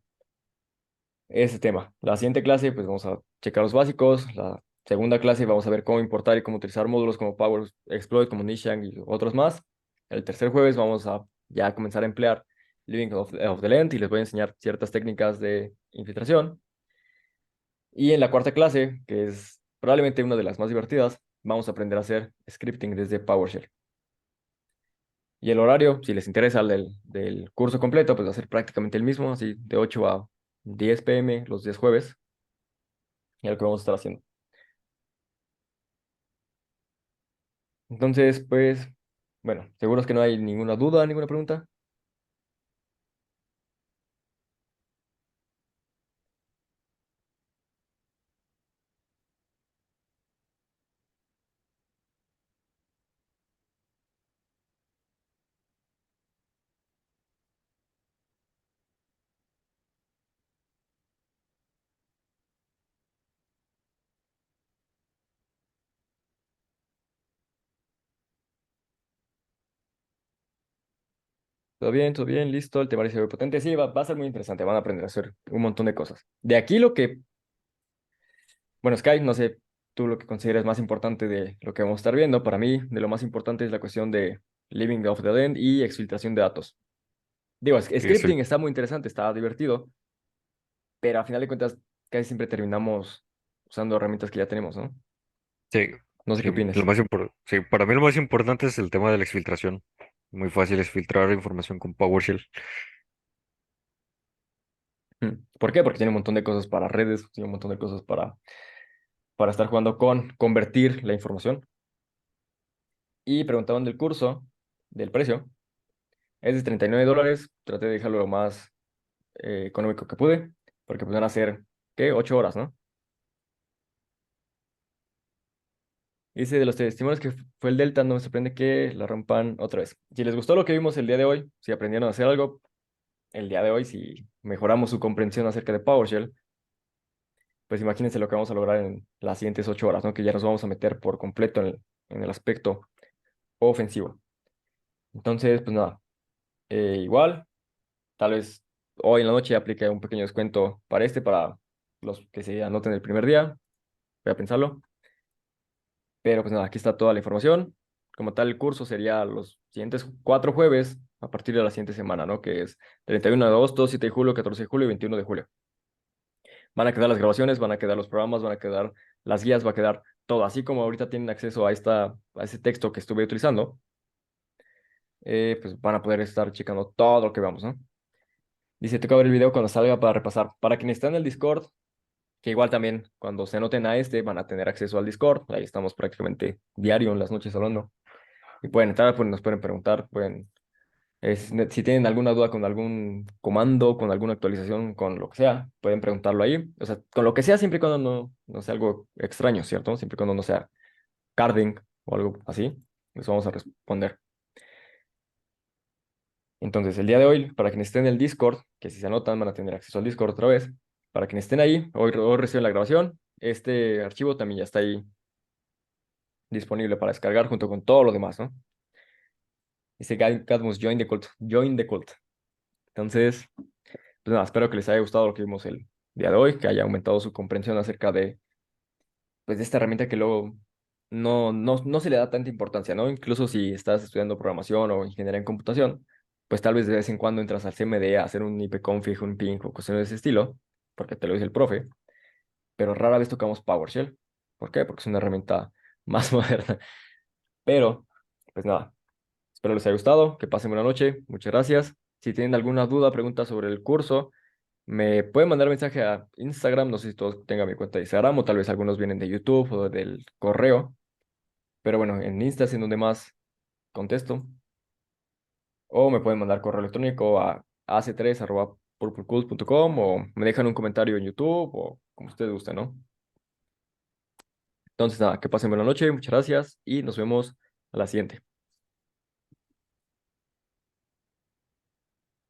A: ese tema. La siguiente clase, pues vamos a checar los básicos. La segunda clase vamos a ver cómo importar y cómo utilizar módulos como Power Exploit, como Nishang y otros más. El tercer jueves vamos a ya comenzar a emplear Living of the Land y les voy a enseñar ciertas técnicas de infiltración. Y en la cuarta clase, que es probablemente una de las más divertidas, vamos a aprender a hacer scripting desde PowerShell. Y el horario, si les interesa el del curso completo, pues va a ser prácticamente el mismo, así de 8 a 10 p.m. los días jueves, y es lo que vamos a estar haciendo. Entonces, pues, bueno, seguros que no hay ninguna duda, ninguna pregunta. Todo bien, listo, el temario se ve potente. Sí, va a ser muy interesante, van a aprender a hacer un montón de cosas. De aquí lo que, bueno, Sky, no sé tú lo que consideras más importante de lo que vamos a estar viendo. Para mí, de lo más importante es la cuestión de living off the land y exfiltración de datos. Digo,
B: Sí, sí,
A: scripting está muy interesante, está divertido, pero a final de cuentas casi siempre terminamos usando herramientas que ya tenemos, ¿no?
B: sí,
A: No sé
B: sí,
A: qué opinas.
B: sí, para mí lo más importante es el tema de la exfiltración. Muy fácil es filtrar información con PowerShell.
A: ¿Por qué? Porque tiene un montón de cosas para redes, tiene un montón de cosas para estar jugando con convertir la información. Y preguntaban del curso, del precio. Es de $39. Traté de dejarlo lo más económico que pude, porque pues van a ser, ¿qué? 8 horas, ¿no? Dice de los testimonios que fue el Delta, no me sorprende que la rompan otra vez. Si les gustó lo que vimos el día de hoy, si aprendieron a hacer algo el día de hoy, si mejoramos su comprensión acerca de PowerShell, pues imagínense lo que vamos a lograr en las siguientes 8 horas, ¿no? Que ya nos vamos a meter por completo en el aspecto ofensivo. Entonces, pues nada, igual, tal vez hoy en la noche aplique un pequeño descuento para los que se anoten el primer día. Voy a pensarlo. Pero pues nada, aquí está toda la información. Como tal, el curso sería los siguientes 4 jueves a partir de la siguiente semana, ¿no? Que es 31 de agosto, 7 de julio, 14 de julio y 21 de julio. Van a quedar las grabaciones, van a quedar los programas, van a quedar las guías, va a quedar todo. Así como ahorita tienen acceso a ese texto que estuve utilizando, pues van a poder estar checando todo lo que vamos, ¿no? Dice, toca ver el video cuando salga para repasar. Para quienes están en el Discord, que igual también cuando se anoten a este van a tener acceso al Discord. Ahí estamos prácticamente diario en las noches hablando. Y pueden entrar, pues nos pueden preguntar, si tienen alguna duda con algún comando, con alguna actualización, con lo que sea, pueden preguntarlo ahí. O sea, con lo que sea, siempre y cuando no sea algo extraño, ¿cierto? Siempre y cuando no sea carding o algo así, les vamos a responder. Entonces, el día de hoy, para quienes estén en el Discord, que si se anotan van a tener acceso al Discord otra vez, para quienes estén ahí, hoy reciben la grabación, este archivo también ya está ahí disponible para descargar junto con todo lo demás, ¿no? Dice Cadmus, join the cult, join the cult. Entonces, pues nada, espero que les haya gustado lo que vimos el día de hoy, que haya aumentado su comprensión acerca de, pues, de esta herramienta que luego no se le da tanta importancia, ¿no? Incluso si estás estudiando programación o ingeniería en computación, pues tal vez de vez en cuando entras al CMD a hacer un ipconfig, un ping o cuestiones de ese estilo, porque te lo dice el profe, pero rara vez tocamos PowerShell. ¿Por qué? Porque es una herramienta más moderna. Pero, pues nada, espero les haya gustado, que pasen buena noche, muchas gracias. Si tienen alguna duda, pregunta sobre el curso, me pueden mandar mensaje a Instagram, no sé si todos tengan mi cuenta de Instagram o tal vez algunos vienen de YouTube o del correo, pero bueno, en Insta es en donde más contesto, o me pueden mandar correo electrónico a ac3@purplecult.com o me dejan un comentario en YouTube o como ustedes gusten, ¿no? Entonces nada, que pasen buena noche, muchas gracias y nos vemos a la siguiente.